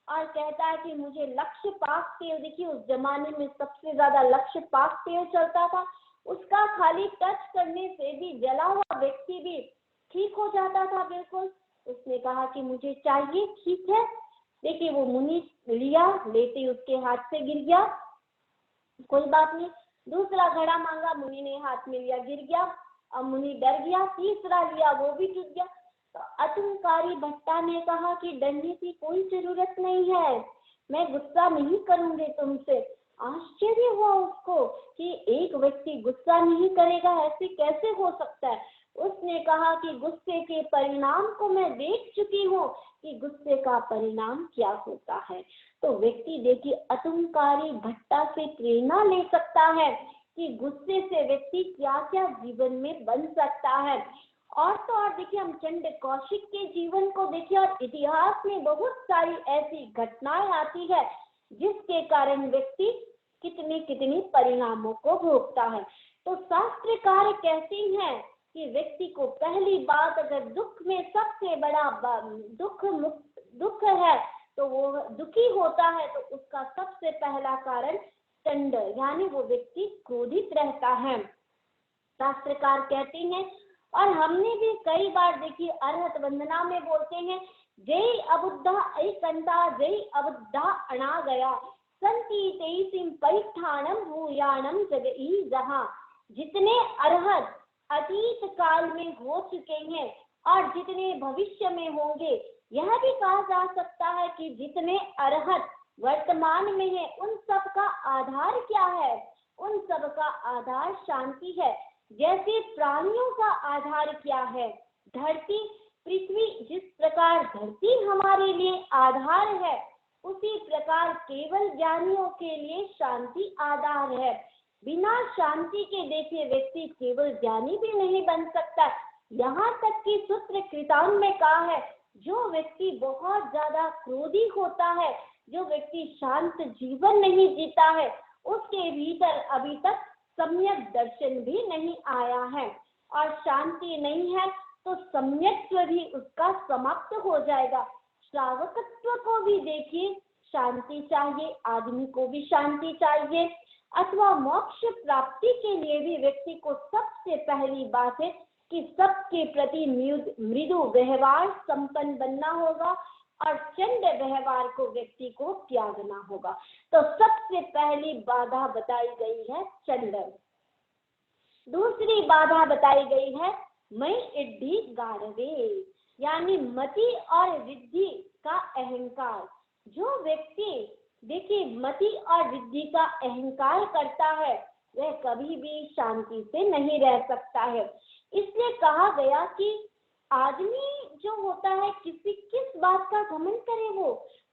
और कहता है कि मुझे लक्ष्य पाक तेल, देखिए उस जमाने में सबसे ज्यादा लक्ष्य पाक तेल चलता था, उसका खाली टच करने से भी जला हुआ व्यक्ति भी ठीक हो जाता था बिल्कुल। उसने कहा कि मुझे चाहिए। ठीक है, देखिए वो मुनि लिया, लेते उसके हाथ से गिर गया, कोई बात नहीं। दूसरा घड़ा मांगा, मुनि ने हाथ में लिया, गिर गया। अब मुनि डर गया, तीसरा लिया, वो भी टूट गया। तो अतुनकारी भट्टा ने कहा कि डरने की कोई जरूरत नहीं है, मैं गुस्सा नहीं करूंगी तुमसे। आश्चर्य हुआ उसको कि एक व्यक्ति गुस्सा नहीं करेगा, ऐसे कैसे हो सकता है। उसने कहा कि गुस्से के परिणाम को मैं देख चुकी हूँ कि गुस्से का परिणाम क्या होता है। तो व्यक्ति देखिए अतुनकारी भट्टा से प्रेरणा ले सकता है कि गुस्से से व्यक्ति क्या क्या जीवन में बन सकता है। और तो और देखिए हम चंड कौशिक के जीवन को देखिए और इतिहास में बहुत सारी ऐसी घटनाएं आती है जिसके कारण व्यक्ति कितने कितने परिणामों को भोगता है। तो शास्त्रकार कहते हैं कि व्यक्ति को पहली बात, अगर दुख में सबसे बड़ा दुख है तो वो दुखी होता है, तो उसका सबसे पहला कारण चंड यानी वो व्यक्ति क्रोधित रहता है, शास्त्रकार कहते हैं। और हमने भी कई बार देखिए अर्हत वंदना में बोलते हैं, जय अबुद्धा ऐ कंता, जय अबुद्धा अना गया। संति तेसिम परिष्ठानम भूयानम जगई जहां। जितने अरहत अतीत काल में हो चुके हैं और जितने भविष्य में होंगे, यह भी कहा जा सकता है कि जितने अरहत वर्तमान में है, उन सब का आधार क्या है? उन सब का आधार शांति है। जैसे प्राणियों का आधार क्या है? धरती, पृथ्वी। जिस प्रकार धरती हमारे लिए आधार है, उसी प्रकार केवल ज्ञानियों के लिए शांति आधार है। बिना शांति के देखिए व्यक्ति केवल ज्ञानी भी नहीं बन सकता। यहाँ तक कि सूत्र कृतान में कहा है, जो व्यक्ति बहुत ज्यादा क्रोधी होता है, जो व्यक्ति शांत जीवन नहीं जीता है, उसके भीतर अभी तक सम्यक दर्शन भी नहीं आया है। और शांति नहीं है तो सम्यक्त्व भी उसका समाप्त हो जाएगा। श्रावकत्व को भी देखिए, शांति चाहिए, आदमी को भी शांति चाहिए। अथवा मोक्ष प्राप्ति के लिए भी व्यक्ति को सबसे पहली बात है कि सबके प्रति मृदु व्यवहार संपन्न बनना होगा और चंड व्यवहार को व्यक्ति को त्यागना होगा। तो सबसे पहली बाधा बताई गई है चंड। दूसरी बाधा बताई गई है मैं इड्डी गारवे, यानी मति और रिद्धि का अहंकार। जो व्यक्ति देखिए मति और रिद्धि का अहंकार करता है, वह कभी भी शांति से नहीं रह सकता है। इसलिए कहा गया कि आदमी जो होता है, किस बात का घमंड करे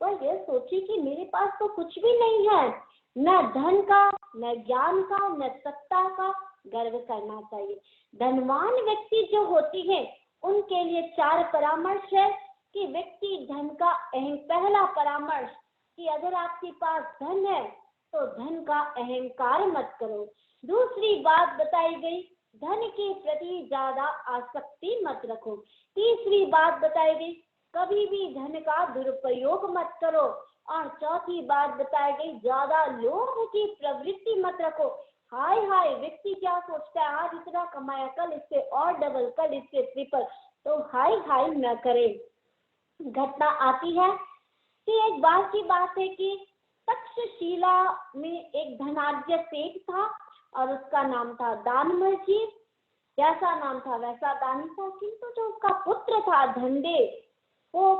वह यह सोचे कि मेरे पास तो कुछ भी नहीं है, न धन का, न ज्ञान का, न सत्ता का गर्व करना चाहिए। धनवान व्यक्ति जो होती है, उनके लिए 4 परामर्श है कि व्यक्ति धन का पहला परामर्श कि अगर आपके पास धन है तो धन का अहंकार मत करो। दूसरी बात बताई गई, धन के प्रति ज्यादा आसक्ति मत रखो। तीसरी बात बताई गई, कभी भी धन का दुरुपयोग मत करो। और चौथी बात बताई गई, ज्यादा लोभ की प्रवृत्ति मत रखो। हाय हाय, व्यक्ति क्या सोचता है, आज इतना कमाया, कल इससे और डबल, कल इससे ट्रिपल, तो हाय हाय न करे। घटना आती है कि एक बार की बात है कि तक्षशिला में एक धनाढ्य सेठ था और उसका नाम था दानमर्जी। जैसा नाम था वैसा दानी था, किंतु जो उसका पुत्र था धनदेव, वो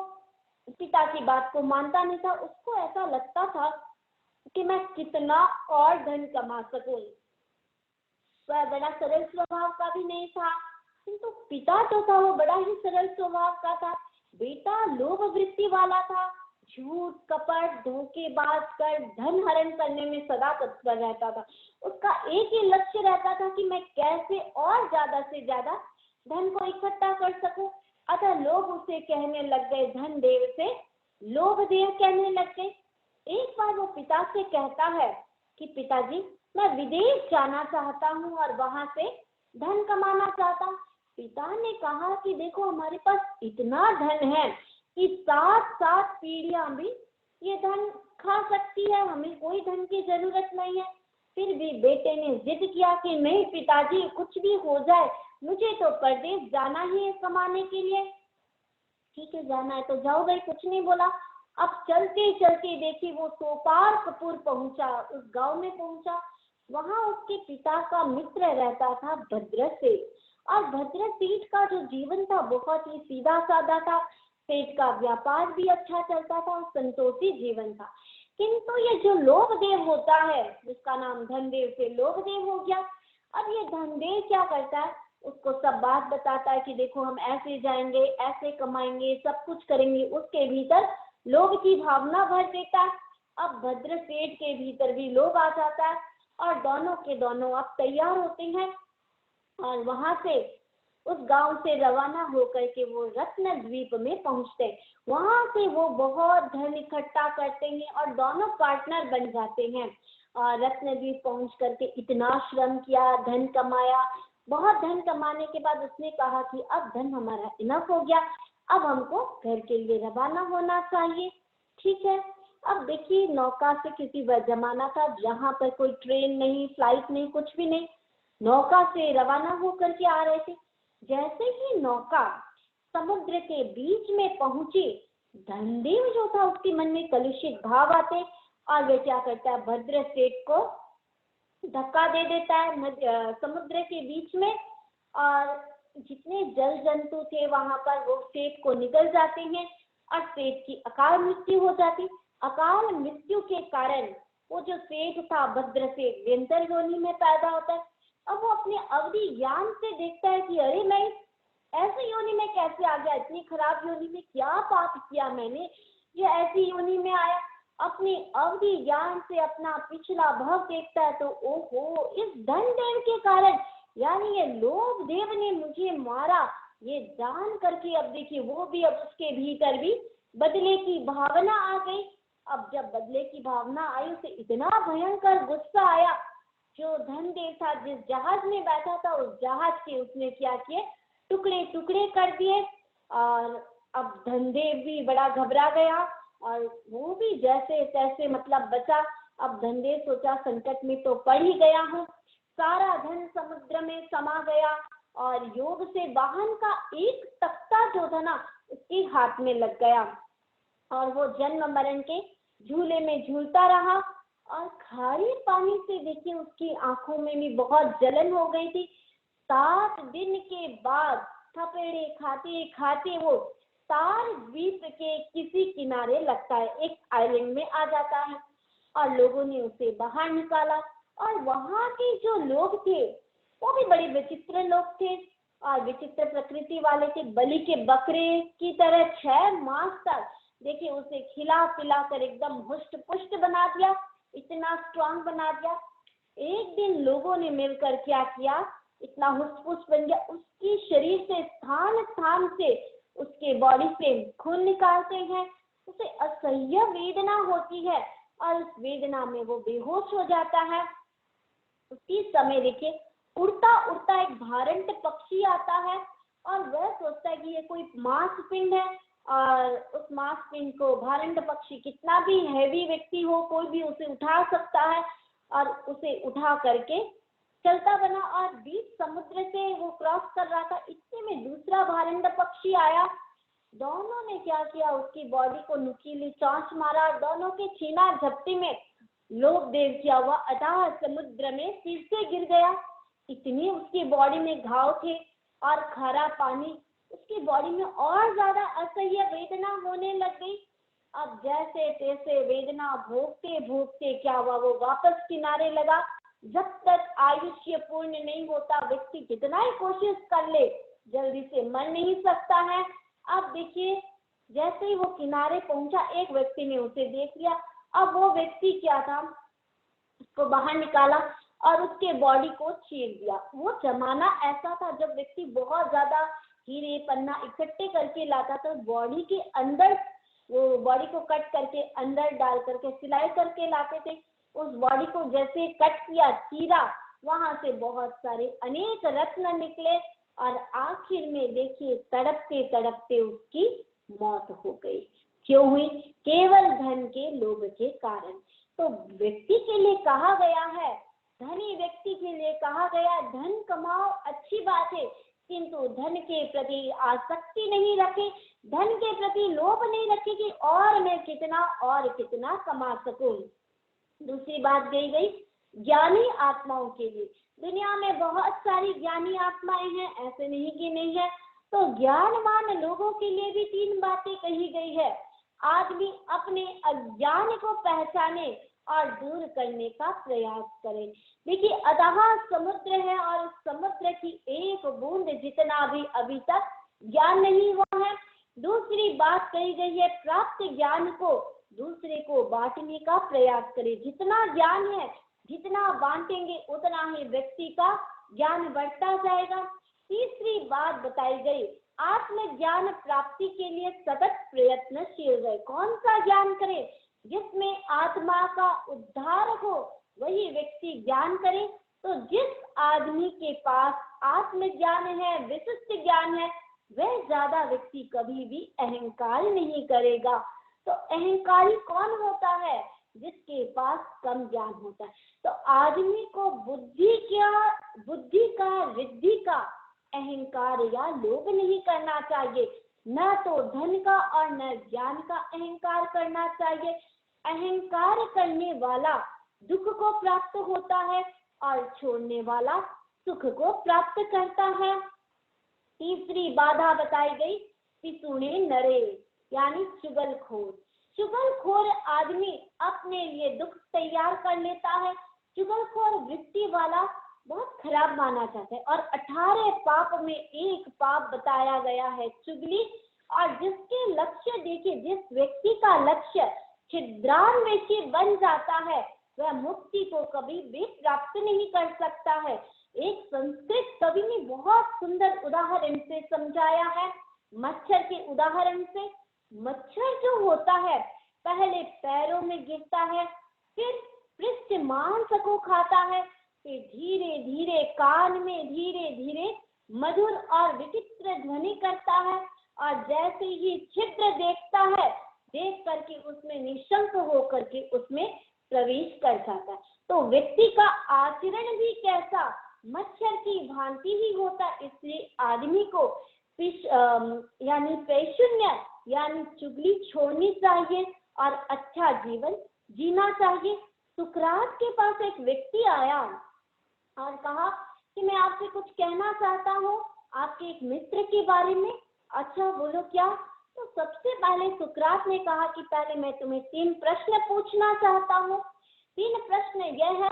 पिता की बात को मानता नहीं था। उसको ऐसा लगता था कि मैं कितना और धन कमा सकूं। वह बड़ा सरल स्वभाव का भी नहीं था, किंतु पिता जो था वो बड़ा ही सरल स्वभाव का था। बेटा लोभ वृत्ति वाला था, झूठ कपट धोखेबाज कर धन हरण करने में सदा तत्पर रहता था। उसका एक ही लक्ष्य रहता था कि मैं कैसे और ज्यादा से ज्यादा धन को इकट्ठा कर सकूं। अतः लोग उसे कहने लग गए, धन देव से लोभ देव कहने लग गए। एक बार वो पिता से कहता है कि पिताजी, मैं विदेश जाना चाहता हूँ और वहां से धन कमाना चाहता हूँ। पिता ने कहा कि देखो, हमारे पास इतना धन है कि 7 पीढ़ियां भी ये धन खा सकती है, हमें कोई धन की जरूरत नहीं है। फिर भी बेटे ने जिद किया कि नहीं पिताजी, कुछ भी हो जाए, मुझे तो परदेश जाना ही है कमाने के लिए। ठीक है, जाना है तो जाओ भाई, कुछ नहीं बोला। अब चलते चलते देखिए वो सोपारपुर पहुंचा, उस गांव में पहुंचा। वहां उसके पिता का मित्र रहता था भद्रसेठ, और भद्रसेठ का जो जीवन था बहुत ही सीधा साधा था। सेठ का व्यापार भी अच्छा चलता था और संतोषी जीवन था। किंतु ये जो लोभदेव होता है, जिसका नाम धनदेव से लोभदेव हो गया, अब ये धनदेव क्या करता है, उसको सब बात बताता है कि देखो हम ऐसे जाएंगे, ऐसे कमाएंगे, सब कुछ करेंगे। उसके भीतर लोभ की भावना भर देता है। अब भद्रसेठ के भीतर भी लोभ आ जाता है और दोनों के दोनों अब तैयार होते हैं और वहां से उस गांव से रवाना होकर के वो रत्न द्वीप में पहुंचते हैं। वहां से वो बहुत धन इकट्ठा करते हैं और दोनों पार्टनर बन जाते हैं। और रत्न द्वीप पहुंच करके इतना श्रम किया, धन कमाया। बहुत धन कमाने के बाद उसने कहा कि अब धन हमारा इनफ हो गया, अब हमको घर के लिए रवाना होना चाहिए। ठीक है, अब देखिए नौका से, किसी वह जमाना था जहाँ पर कोई ट्रेन नहीं, फ्लाइट नहीं, कुछ भी नहीं, नौका से रवाना होकर के आ रहे थे। जैसे ही नौका समुद्र के बीच में पहुंची, धनदेव जो था उसके मन में कलुषित भाव आते। और वे क्या करता है, भद्र सेठ को धक्का दे देता है समुद्र के बीच में, और जितने जल जंतु थे वहां पर वो सेठ को निगल जाते हैं और सेठ की अकाल मृत्यु हो जाती। अकाल मृत्यु के कारण वो जो सेठ था, भद्र सेठ, व्यंतर योनि में पैदा होता है। अब वो अपने अवधि ज्ञान से देखता है कि अरे मैं ऐसी योनि में कैसे आ गया, इतनी खराब योनि में क्या पाप किया मैंने, ये ऐसी योनि में आया। अपनी अवधि ज्ञान से अपना पिछला भव देखता है तो ओहो, इस धन देव के कारण, यानी ये लोभ देव ने मुझे मारा, ये जान करके अब देखिए वो भी, अब उसके भीतर भी बदले की भावना आ गई। अब जब बदले की भावना आई, उसे इतना भयंकर गुस्सा आया। जो धन देव था, जिस जहाज में बैठा था, उस जहाज के उसने क्या किए, टुकड़े टुकड़े कर दिए। और अब धनदेव भी बड़ा घबरा गया और वो भी जैसे तैसे मतलब बचा। अब धनदेव सोचा संकट में तो पड़ ही गया हूँ, सारा धन समुद्र में समा गया और योग से वाहन का एक तख्ता जो था ना, उसके हाथ में लग गया और वो जन्म मरण के झूले में झूलता रहा। और खारे पानी से देखिए उसकी आंखों में भी बहुत जलन हो गई थी। 7 दिन के बाद थपेड़े खाते खाते वो तार द्वीप के किसी किनारे लगता है, एक आइलैंड में आ जाता है और लोगों ने उसे बाहर निकाला। और वहां के जो लोग थे वो भी बड़े विचित्र लोग थे और विचित्र प्रकृति वाले थे। बलि के बकरे की तरह 6 मास तक देखिए उसे खिला पिला कर एकदम हुष्ट पुष्ट बना दिया, इतना स्ट्रांग बना दिया। एक दिन लोगों ने मिलकर क्या किया, इतना हुष्ट पुष्ट बन गया, उसकी शरीर से स्थान स्थान से उसके बॉडी से खून निकालते हैं। उसे असह्य वेदना होती है और उस वेदना में वो बेहोश हो जाता है। उसी समय देखिए उड़ता उड़ता एक भारंट पक्षी आता है और वह सोचता है कि ये कोई मांस पिंड है और उस मांस पिंड को भारंट पक्षी, कितना भी हैवी व्यक्ति हो कोई भी उसे उठा सकता है और उसे उठा करके चलता बना और बीच समुद्र से वो क्रॉस कर रहा था। इतने में दूसरा भारंट पक्षी आया। दोनों ने क्या किया, उसकी बॉडी को नुकीली चोंच मारा। दोनों के छीना झपटी में लोभ देव किया हुआ अथाह समुद्र में फिर से गिर गया। इतनी उसकी बॉडी में घाव थे और खारा पानी, उसकी बॉडी में और ज्यादा असह्य वेदना होने लग गई। अब जैसे तैसे वेदना भोगते भोगते क्या हुआ, वो वापस किनारे लगा। जब तक आयुष्य पूर्ण नहीं होता, व्यक्ति कितना ही कोशिश कर ले, जल्दी से मर नहीं सकता है। अब देखिए जैसे ही वो किनारे पहुंचा, एक व्यक्ति ने उसे देख लिया। अब वो व्यक्ति क्या था, उसको बाहर निकाला और उसके बॉडी को चीर दिया। वो जमाना ऐसा था जब व्यक्ति बहुत ज्यादा हीरे पन्ना इकट्ठे करके लाता था, बॉडी के अंदर वो बॉडी को कट करके अंदर डाल करके सिलाई करके लाते थे। उस बॉडी को जैसे कट किया, चीरा, वहां से बहुत सारे अनेक रत्न निकले और आखिर में देखिए तड़पते तड़पते उसकी मौत हो गई। क्यों हुई? केवल धन के लोभ के कारण। तो व्यक्ति के लिए कहा गया है, धनी व्यक्ति के लिए कहा गया, धन कमाओ अच्छी बात है, किंतु धन के प्रति आसक्ति नहीं रखे, धन के प्रति लोभ नहीं रखे कि और मैं कितना कमा सकूं। दूसरी बात कही गई ज्ञानी आत्माओं के लिए। दुनिया में बहुत सारी ज्ञानी आत्माएं हैं, ऐसे नहीं कि नहीं है। तो ज्ञानवान लोगों के लिए भी 3 बातें कही गई है। आदमी अपने अज्ञान को पहचाने और दूर करने का प्रयास करे। देखिए अथाह समुद्र है और उस समुद्र की एक बूंद जितना भी अभी तक ज्ञान नहीं हुआ है। दूसरी बात कही गई है, प्राप्त ज्ञान को दूसरे को बांटने का प्रयास करें। जितना ज्ञान है, जितना बांटेंगे उतना ही व्यक्ति का ज्ञान बढ़ता जाएगा। तीसरी बात बताई गई, आत्मज्ञान प्राप्ति के लिए सतत प्रयत्नशील रहे। कौन सा ज्ञान करे? जिसमें आत्मा का उद्धार हो वही व्यक्ति ज्ञान करे। तो जिस आदमी के पास आत्मज्ञान है, विशिष्ट ज्ञान है, वह ज्यादा व्यक्ति कभी भी अहंकार नहीं करेगा। तो अहंकारी कौन होता है? जिसके पास कम ज्ञान होता है। तो आदमी को बुद्धि का रिद्धि का अहंकार या लोभ नहीं करना चाहिए, न तो धन का और न ज्ञान का अहंकार करना चाहिए। अहंकार करने वाला दुख को प्राप्त होता है और छोड़ने वाला सुख को प्राप्त करता है। तीसरी बाधा बताई गई पिसूणे नरे, यानी चुगलखोर। चुगलखोर आदमी अपने लिए दुख तैयार कर लेता है। चुगलखोर वृत्ति वाला बहुत खराब माना जाता है। और 18 पाप में एक पाप बताया गया है चुगली। और जिसके लक्ष्य देखिए, जिस व्यक्ति का लक्ष्य छिद्रान्वेषी बन जाता है वह मुक्ति को कभी भी प्राप्त नहीं कर सकता है। एक संस्कृत कवि ने बहुत सुंदर उदाहरण से समझाया है, मच्छर के उदाहरण से। मच्छर जो होता है पहले पैरों में गिरता है, फिर पृष्ठ मांस को खाता है, फिर धीरे धीरे कान में धीरे धीरे मधुर और विचित्र ध्वनि करता है। और जैसे ही छिद्र देखता है, देख करके उसमें निशंक होकर के उसमें प्रवेश कर जाता है। तो व्यक्ति का आचरण भी कैसा, मच्छर की भांति ही होता। इसलिए आदमी को यानी पैशून्य यानी चुगली छोड़नी चाहिए और अच्छा जीवन जीना चाहिए। सुकरात के पास एक व्यक्ति आया और कहा कि मैं आपसे कुछ कहना चाहता हूँ आपके एक मित्र के बारे में। अच्छा बोलो क्या? तो सबसे पहले सुकरात ने कहा कि पहले मैं तुम्हें 3 प्रश्न पूछना चाहता हूँ। 3 प्रश्न यह है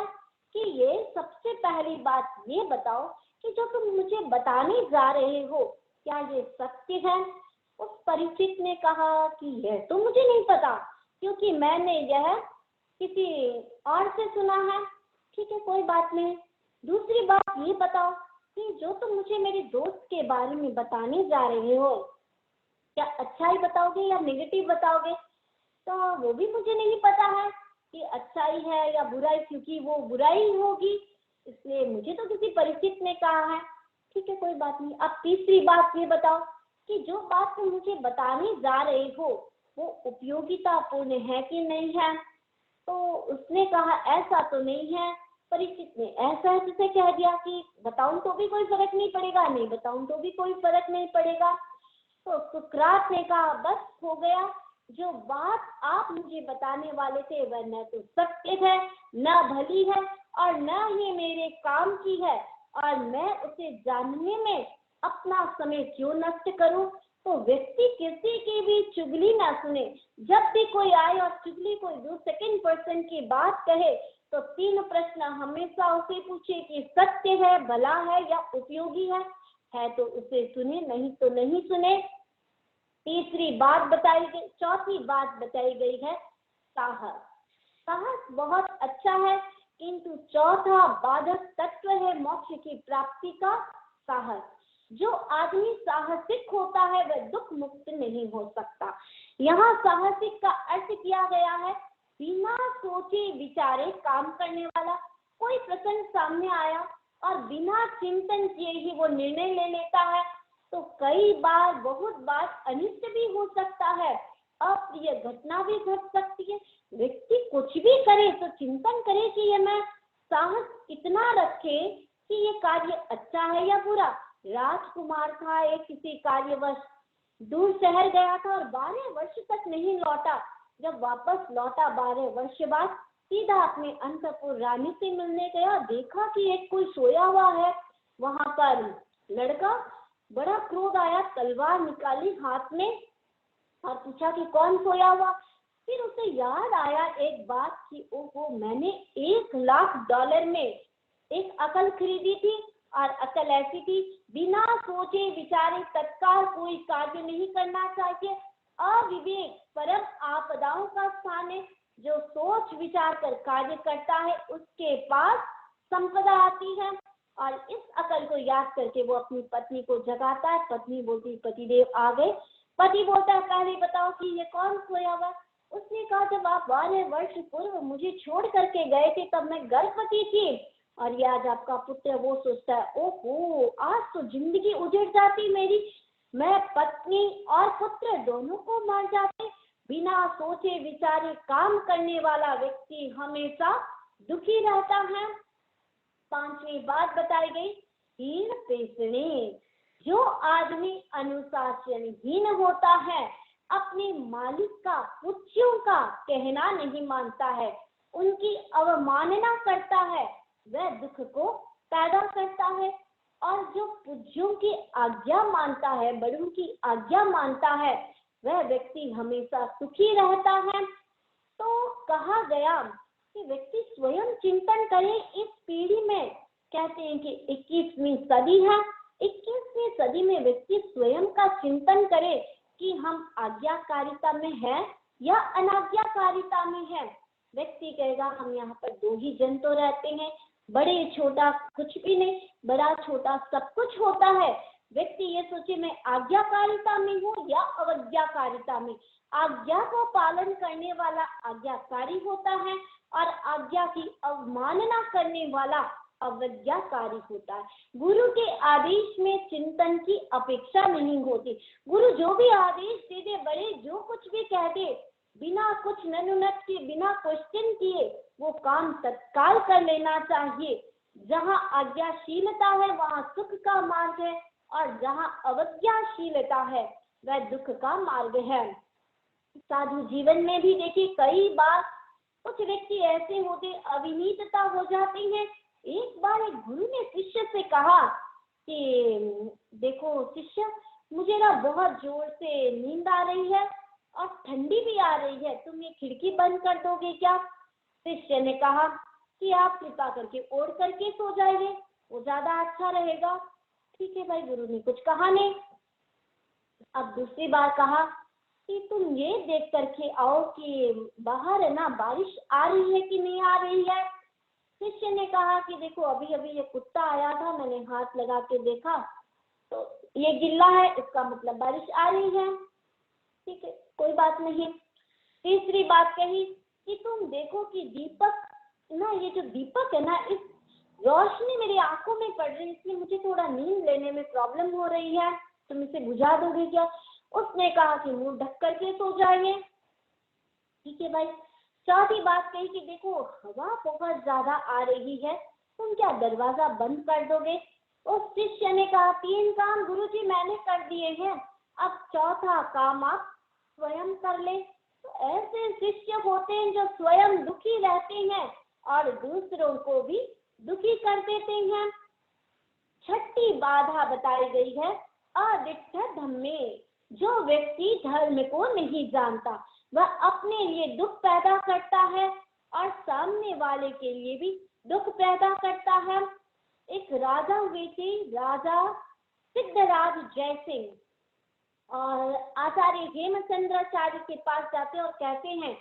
कि ये सबसे पहली बात ये बताओ कि जो तुम मुझे बताने जा रहे हो क्या ये सत्य है? उस परिचित ने कहा कि यह तो मुझे नहीं पता, क्योंकि मैंने यह किसी और से सुना है। ठीक है, कोई बात नहीं। दूसरी बात ये बताओ कि जो तुम मुझे मेरे दोस्त के बारे में बताने जा रहे हो क्या अच्छाई बताओगे या नेगेटिव बताओगे? तो वो भी मुझे नहीं पता है कि अच्छाई है या बुराई, क्योंकि वो बुराई होगी, इसलिए मुझे तो किसी परिचित ने कहा है। ठीक है, कोई बात नहीं। अब तीसरी बात ये बताओ कि जो बात तुम मुझे बताने जा रहे हो वो उपयोगितापूर्ण है कि नहीं है? तो उसने कहा ऐसा तो नहीं है। परिचित ने ऐसा ऐसे कह दिया कि बताऊं तो भी कोई फर्क नहीं पड़ेगा, नहीं बताऊं तो भी कोई फर्क नहीं पड़ेगा। तो सुकरात ने कहा बस हो गया, जो बात आप मुझे बताने वाले थे वह न तो सत्य है, न भली है और न ही मेरे काम की है, और मैं उसे जानने में अपना समय क्यों नष्ट करूं? तो व्यक्ति किसी की भी चुगली ना सुने। जब भी कोई आए और चुगली कोई सेकंड पर्सन की बात कहे तो 3 प्रश्न हमेशा उसे पूछे कि सत्य है, भला है या उपयोगी है तो उसे सुने, नहीं तो नहीं सुने। तीसरी बात बताई गई, चौथी बात बताई गई है साहस। साहस बहुत अच्छा है, किंतु चौथा बाधक तत्व है मोक्ष की प्राप्ति का साहस। जो आदमी साहसिक होता है वह दुख मुक्त नहीं हो सकता। यहाँ साहसिक का अर्थ किया गया है बिना सोचे विचारे काम करने वाला। कोई प्रसंग सामने आया और बिना चिंतन किए ही वो निर्णय ले लेता है, तो कई बार बहुत बार अनिष्ट भी हो सकता है, अप्रिय घटना भी घट सकती है। व्यक्ति कुछ भी करे तो चिंतन करे कि ये मैं साहस इतना रखे कि ये कार्य अच्छा है या बुरा। राजकुमार था, एक किसी कार्यवश दूर शहर गया था और 12 वर्ष तक नहीं लौटा। जब वापस लौटा 12 वर्ष बाद, सीधा अपने अंतपुर रानी से मिलने गया। देखा कि एक कोई सोया हुआ है वहां पर। लड़का बड़ा क्रोध आया, तलवार निकाली हाथ में और पूछा कि कौन सोया हुआ। फिर उसे याद आया एक बात कि ओहो, मैंने $1,00,000 में एक अकल खरीदी थी और अकल ऐसी थी बिना सोचे विचारे तत्काल कोई कार्य नहीं करना चाहिए। अविवेक परम आपदाओं का स्थान है। जो सोच विचार कर कार्य करता है उसके पास संपदा आती है। और इस अकल को याद करके वो अपनी पत्नी को जगाता है। पत्नी बोलती पतिदेव आ गए। पति बोलता है पहले बताओ कि ये कौन सोया हुआ? उसने कहा जब आप 12 वर्ष पूर्व मुझे छोड़ करके गए थे तब मैं गर्भवती थी, और ये आज आपका पुत्र। वो सोचता है ओहो, आज तो जिंदगी उजड़ जाती मेरी, मैं पत्नी और पुत्र दोनों को मार जाते। बिना सोचे विचारे काम करने वाला व्यक्ति हमेशा दुखी रहता है। 5वीं बात बताई गई हीन पेशणे। जो आदमी अनुशासनहीन होता है, अपने मालिक का, पूज्यों का कहना नहीं मानता है, उनकी अवमानना करता है, वह दुख को पैदा करता है। और जो पूज्यों की आज्ञा मानता है, बड़ों की आज्ञा मानता है, वह व्यक्ति हमेशा सुखी रहता है। तो कहा गया कि व्यक्ति स्वयं चिंतन करे। इस पीढ़ी में कहते हैं कि 21वीं सदी है, 21वीं सदी में व्यक्ति स्वयं का चिंतन करे कि हम आज्ञाकारिता में हैं या अनाज्ञाकारिता में हैं। व्यक्ति कहेगा हम यहाँ पर दो ही जन तो रहते हैं, बड़े छोटा कुछ भी नहीं, बड़ा छोटा सब कुछ होता है। व्यक्ति ये सोचे मैं आज्ञाकारिता में हूँ या अवज्ञाकारिता में। आज्ञा को पालन करने वाला आज्ञाकारी होता है और आज्ञा की अवमानना करने वाला अवज्ञाकारी होता है। गुरु के आदेश में चिंतन की अपेक्षा नहीं होती। गुरु जो भी आदेश दे दे, बड़े जो कुछ भी कह दे, बिना कुछ ननुनत के, बिना क्वेश्चन किए वो काम तत्काल कर लेना चाहिए। जहाँ आज्ञाशीलता है वहाँ सुख का मार्ग है, और जहाँ अवज्ञाशीलता है वह दुख का मार्ग है। साधु जीवन में भी देखिए कई बार कुछ व्यक्ति ऐसे होते, अविनीतता हो जाती है। एक बार एक गुरु ने शिष्य से कहा कि देखो शिष्य, मुझे ना बहुत जोर से नींद आ रही है और ठंडी भी आ रही है, तुम ये खिड़की बंद कर दोगे क्या? शिष्य ने कहा कि आप कृपा करके ओढ़ करके सो जाइए, वो ज्यादा अच्छा रहेगा। ठीक है भाई, गुरु ने कुछ कहा नहीं। अब दूसरी बार कहा कि तुम ये देख करके आओ कि बाहर है ना बारिश आ रही है कि नहीं आ रही है। शिष्य ने कहा कि देखो अभी अभी ये कुत्ता आया था, मैंने हाथ लगा के देखा तो ये गिल्ला है, इसका मतलब बारिश आ रही है। ठीक है, कोई बात नहीं। तीसरी बात कही कि तुम देखो कि दीपक ना, ये जो दीपक है ना, इस रोशनी मेरी आंखों में पड़ रही है, इसलिए मुझे थोड़ा नींद लेने में प्रॉब्लम हो रही है, तुम इसे बुझा दोगे क्या? उसने कहा कि मुंह ढक करके सो जाइए। ठीक है भाई। चौथी बात कही कि देखो हवा बहुत ज्यादा आ रही है, तुम क्या दरवाजा बंद कर दोगे? उस शिष्य ने कहा 3 काम गुरुजी मैंने कर दिए हैं, अब चौथा काम आप स्वयं कर ले। तो ऐसे शिष्य होते हैं जो स्वयं दुखी रहते हैं और दूसरों को भी दुखी कर देते हैं। छठी बाधा बताई गई है अदिट्ठ धम्मे। जो व्यक्ति धर्म को नहीं जानता वह अपने लिए दुख पैदा करता है और सामने वाले के लिए भी दुख पैदा करता है। एक राजा हुए थे, राजा सिद्धराज जयसिंह, और आचार्य हेमचंद्राचार्य के पास जाते और कहते हैं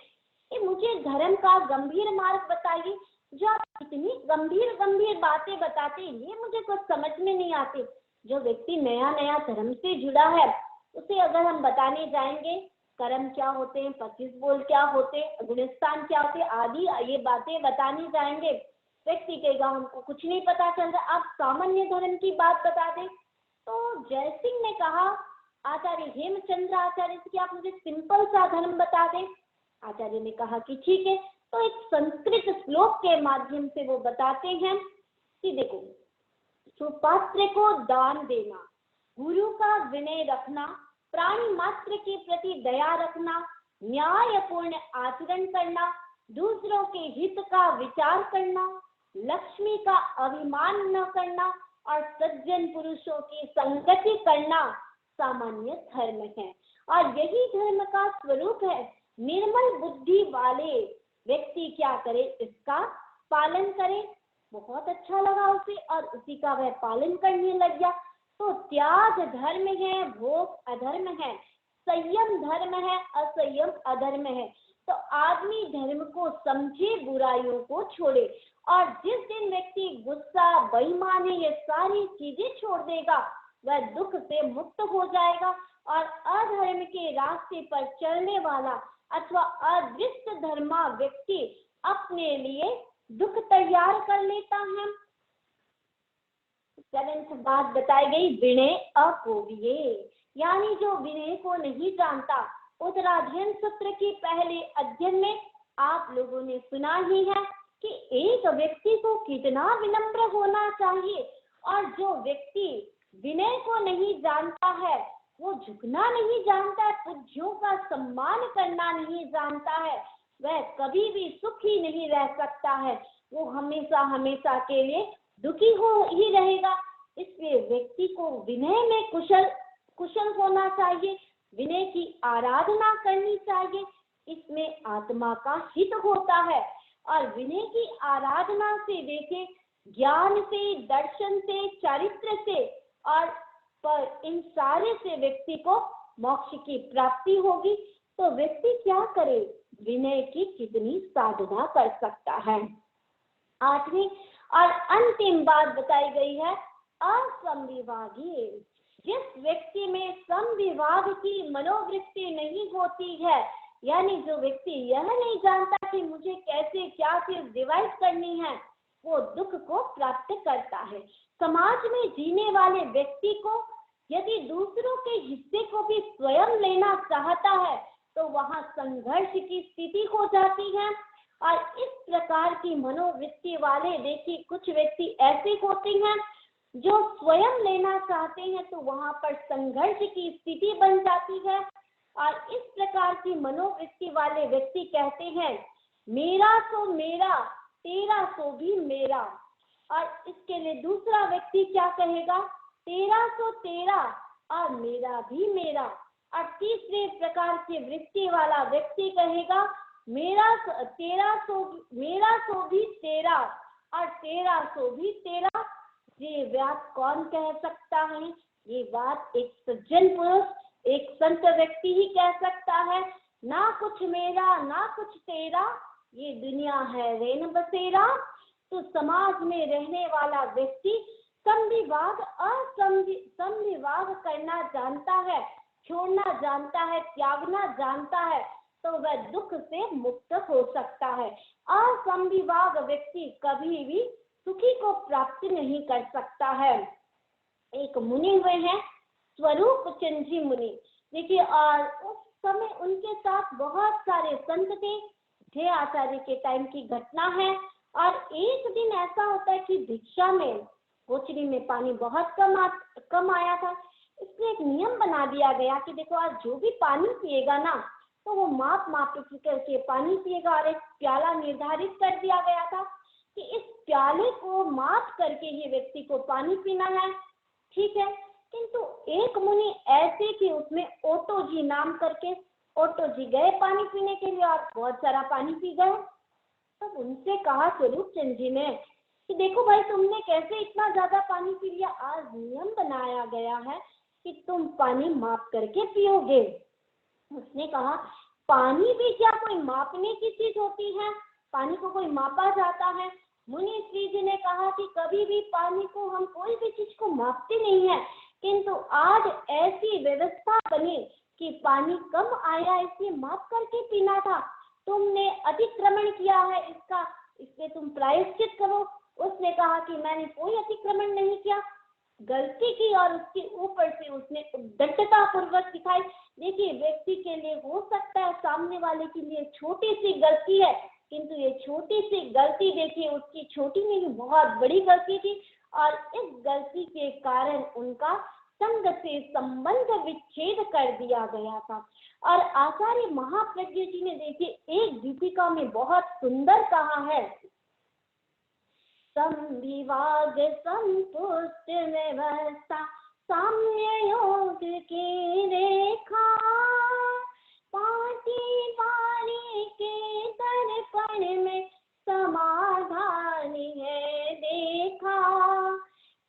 कि मुझे धर्म का गंभीर मार्ग बताइए, जो आप इतनी गंभीर गंभीर बातें बताते हैं ये मुझे कुछ समझ में नहीं आती। जो व्यक्ति नया नया धर्म से जुड़ा है उसे अगर हम बताने जाएंगे कर्म क्या होते हैं, 25 बोल क्या होते हैं, गुणस्थान क्या होते हैं, आदि ये बातें बताने जाएंगे, व्यक्ति कहेगा हमको कुछ नहीं पता चल रहा, आप सामान्य धर्म की बात बता दें। तो जयसिंह ने कहा आचार्य हेमचंद्राचार्य से कि आप मुझे सिंपल सा धर्म बता दें। आचार्य ने कहा कि ठीक है। तो एक संस्कृत श्लोक के माध्यम से वो बताते हैं कि देखो, सुपात्र को दान देना, गुरु का विनय रखना, प्राणी मात्र के प्रति दया रखना, न्यायपूर्ण आचरण करना, दूसरों के हित का विचार करना, लक्ष्मी का अभिमान न करना और सज्जन पुरुषों की संगति करना सामान्य धर्म है। और यही धर्म का स्वरूप है। निर्मल बुद्धि वाले व्यक्ति क्या करे, इसका पालन करे। बहुत अच्छा लगा उसे और उसी का वह पालन करने लग गया। तो त्याग धर्म है, भोग अधर्म है, संयम धर्म है, असंयम अधर्म है। तो आदमी धर्म को समझे, बुराइयों को छोड़े। और जिस दिन व्यक्ति गुस्सा, बेईमानी ये सारी चीजें छोड़ देगा वह दुख से मुक्त हो जाएगा और अधर्म के रास्ते पर चलने वाला अथवा अदृष्ट धर्मा व्यक्ति अपने लिए दुख तैयार कर लेता है। 7th बात बताई गई विनय अपोविये, यानी जो विनय को नहीं जानता। उत्तराध्ययन सूत्र के पहले अध्ययन में आप लोगों ने सुना ही है कि एक व्यक्ति को कितना विनम्र होना चाहिए, और जो व्यक्ति विनय को नहीं जानता है वो झुकना नहीं जानता है, पूज्यों का सम्मान करना नहीं जानता है, वह कभी भी सुखी नहीं रह सकता है, वो हमेशा हमेशा के लिए दुखी हो ही रहेगा। इसलिए व्यक्ति को विनय में कुशल होना चाहिए, विनय की आराधना करनी चाहिए, इसमें आत्मा का हित होता है। और विनय की आराधना से देखें, ज्ञान से, दर्शन से, चरित्र से और पर इन सारे से व्यक्ति को मोक्ष की प्राप्ति होगी। तो व्यक्ति क्या करे, विनय की कितनी साधना कर सकता है। आठवीं और अंतिम बात बताई गई है, असंविवागी। जिस व्यक्ति में संविवाद की मनोवृत्ति नहीं होती है, यानी जो व्यक्ति यह नहीं जानता कि मुझे कैसे क्या चीज डिवाइड करनी है, वो दुख को प्राप्त करता है। समाज में जीने वाले व्यक्ति को यदि दूसरों के हिस्से को भी स्वयं लेना चाहता है तो वहां संघर्ष की स्थिति हो जाती है। और इस प्रकार की मनोवृत्ति वाले देखिए कुछ व्यक्ति ऐसे होते हैं जो स्वयं लेना चाहते हैं तो वहां पर संघर्ष की स्थिति बन जाती है। और इस प्रकार की मनोवृत्ति वाले व्यक्ति कहते हैं, मेरा तो मेरा, तेरा तो भी मेरा। और इसके लिए दूसरा व्यक्ति क्या कहेगा, तेरा तो तेरा और मेरा भी मेरा। और तीसरे प्रकार की वृत्ति वाला व्यक्ति कहेगा, मेरा तो भी तेरा और तेरा तो भी तेरा। ये बात कौन कह सकता है, ये बात एक सज्जन पुरुष, एक संत व्यक्ति ही कह सकता है। ना कुछ मेरा ना कुछ तेरा, ये दुनिया है रैन बसेरा। तो समाज में रहने वाला व्यक्ति संविवाद असंविवाद करना जानता है, छोड़ना जानता है, त्यागना जानता है, तो वह दुख से मुक्त हो सकता है। असंविवाद व्यक्ति कभी भी सुखी को प्राप्त नहीं कर सकता है। एक मुनि हुए हैं स्वरूप चंद जी मुनि, देखिए, और उस समय उनके साथ बहुत सारे संत थे। जय आचार्य के टाइम की घटना है। और एक दिन ऐसा होता है कि भिक्षा में कोचरी में पानी बहुत कम आया था, इसलिए एक नियम बना दिया गया कि देखो आज जो भी पानी पिएगा ना तो वो माप करके पानी पिएगा। और एक प्याला निर्धारित कर दिया गया था कि इस प्याले को माप करके ही व्यक्ति को पानी पीना है, ठीक है। किंतु एक मुनि ऐसे कि उसमें ओटो जी नाम करके, ओटो जी गए पानी पीने के लिए और बहुत सारा पानी पी गए। तब उनसे कहा स्वरूप चंद जी ने कि देखो भाई, तुमने कैसे इतना ज्यादा पानी पी लिया, आज नियम बनाया गया है कि तुम पानी माप करके पियोगे। उसने कहा, पानी भी क्या कोई मापने की चीज होती है, पानी को कोई मापा जाता है? मुनि श्री जी ने कहा कि कभी भी पानी को हम कोई भी चीज को मापते नहीं है, किंतु आज ऐसी व्यवस्था बनी कि पानी कम आया इसलिए माप करके पीना था। तुमने अतिक्रमण किया है इसका, इसलिए तुम प्रायश्चित करो। उसने कहा कि मैंने कोई अतिक्रमण नहीं किया, गलती की और उसके ऊपर से उसने उद्दंडता पूर्वक दिखाई। देखिए, व्यक्ति के लिए हो सकता है सामने वाले के लिए छोटी सी गलती है, किंतु ये छोटी सी गलती देखिए उसकी छोटी नहीं बहुत बड़ी गलती थी। और इस गलती के कारण उनका संग से संबंध विच्छेद कर दिया गया था। और आचार्य महाप्रज्ञ जी ने देखिए एक दीपिका में बहुत सुंदर कहा है, संविवाद संतुष्ट व्यवस्था साम्य योग की रेखा, पाटी पानी के दर्पण में समाधान है देखा।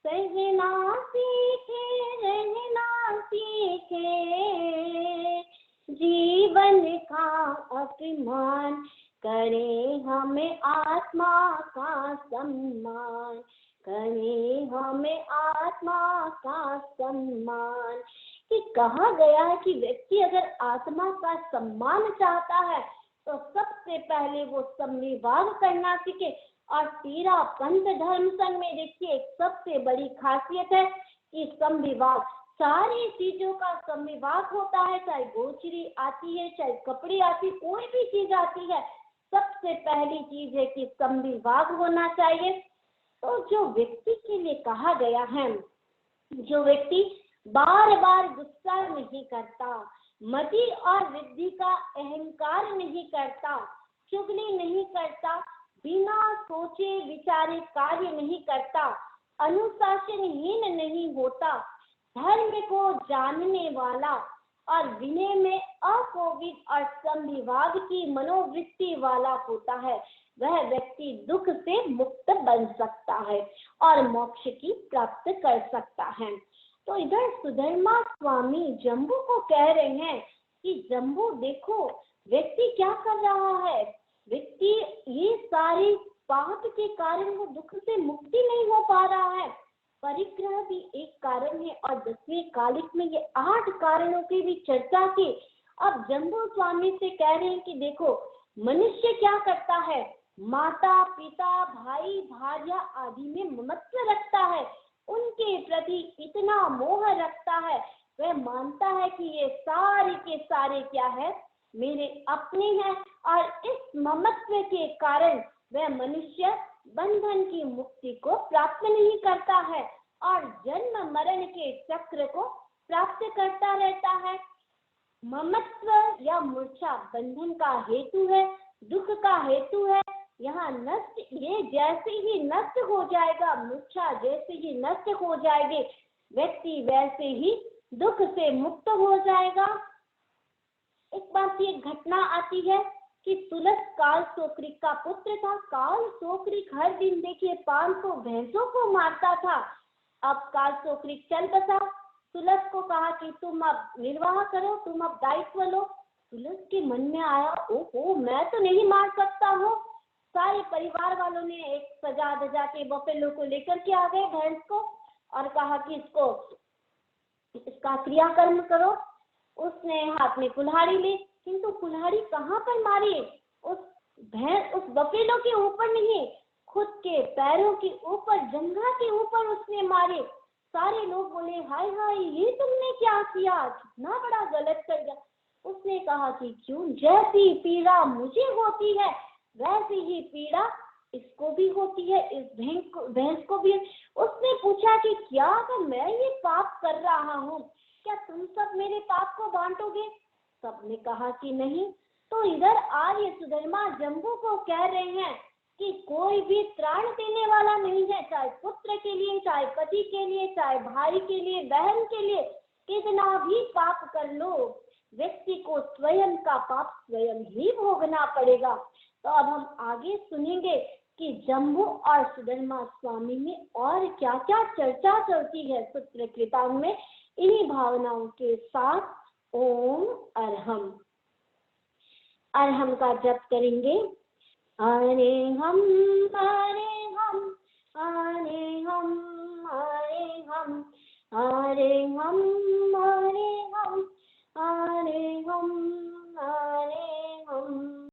सहना सीखे रहना सीखे, जीवन का अपमान करें हमें आत्मा का सम्मान, करें हमें आत्मा का सम्मान। कि कहा गया है कि व्यक्ति अगर आत्मा का सम्मान चाहता है तो सबसे पहले वो संविवाद करना सीखे। और तेरा पंथ धर्म संघ में देखिए एक सबसे बड़ी खासियत है कि संविवाद, सारी चीजों का संविवाद होता है, चाहे गोचरी आती है, चाहे कपड़े आती, कोई भी चीज आती है, सबसे पहली चीज है कि संविवाद होना चाहिए। तो जो व्यक्ति के लिए कहा गया है, जो व्यक्ति बार बार गुस्सा नहीं करता, मति और रिद्धि का अहंकार नहीं करता, चुगली नहीं करता, बिना सोचे विचारे कार्य नहीं करता, अनुशासनहीन नहीं होता, धर्म को जानने वाला और विनय में अकोविद और संविभाग की मनोवृत्ति वाला होता है, वह व्यक्ति दुख से मुक्त बन सकता है और मोक्ष की प्राप्त कर सकता है। तो इधर सुधर्मा स्वामी जम्बू को कह रहे हैं कि जम्बू देखो, व्यक्ति क्या कर रहा है, व्यक्ति ये सारे पाप के कारण वो दुख से मुक्ति नहीं हो पा रहा है। परिग्रह भी एक कारण है और 10वें कालिक में ये 8 कारणों की भी चर्चा की। अब जम्बू स्वामी से कह रहे हैं कि देखो, मनुष्य क्या करता है, माता पिता भाई भार्या आदि में ममत्व रखता है, उनके प्रति इतना मोह रखता है, वह मानता है कि ये सारे के सारे क्या है, मेरे अपने हैं, और इस ममत्व के कारण वह मनुष्य बंधन की मुक्ति को प्राप्त नहीं करता है और जन्म मरण के चक्र को प्राप्त करता रहता है। ममत्व या मूर्छा बंधन का हेतु है, दुख का हेतु है। यहाँ नष्ट, ये जैसे ही नष्ट हो जाएगा, मूर्छा जैसे ही नष्ट हो जाएगी, व्यक्ति वैसे ही दुख से मुक्त हो जाएगा। एक बार की एक घटना आती है कि तुलस काल सोक्रिक का पुत्र था। काल सोक्रिक हर दिन देखिए 500 भैंसों को मारता था। अब काल सोक्रिक चल बसा, तुलस को कहा कि तुम अब निर्वाह करो, तुम अब दायित्व लो। तुलस के मन में आया, ओहो मैं तो नहीं मार सकता हूँ। सारे परिवार वालों ने एक सजा धजा के बफेलो को लेकर के आ गए भैंस को और कहा कि इसका क्रियाकर्म करो। उसने हाथ में कुल्हाड़ी ली, किंतु कुल्हाड़ी कहाँ पर मारी, उस बफेलो के ऊपर नहीं, खुद के पैरों के ऊपर, जंघा के ऊपर उसने मारे। सारे लोग बोले हाय हाय, ये तुमने क्या किया, कितना बड़ा गलत कर दिया। उसने कहा कि क्यों, जैसी पीड़ा मुझे होती है वैसी ही पीड़ा इसको भी होती है, इस भैंस को भी। उसने पूछा कि क्या अगर मैं ये पाप कर रहा हूँ, क्या तुम सब मेरे पाप को बांटोगे? सबने कहा कि नहीं। तो इधर आर्य सुधर्मा जम्बू को कह रहे हैं कि कोई भी त्राण देने वाला नहीं है, चाहे पुत्र के लिए, चाहे पति के लिए, चाहे भाई के लिए, बहन के लिए, कितना भी पाप कर लो, व्यक्ति को स्वयं का पाप स्वयं ही भोगना पड़ेगा। तो अब हम आगे सुनेंगे कि जम्बू और सुधर्मा स्वामी में और क्या क्या चर्चा चलती है सूत्र कृतांग में। इन्हीं भावनाओं के साथ ओम अरहम, अरहम का जप करेंगे। हरे हम हरे हम हरे हम हरे हम हरे हम हरे हम हरे हम हरे हम।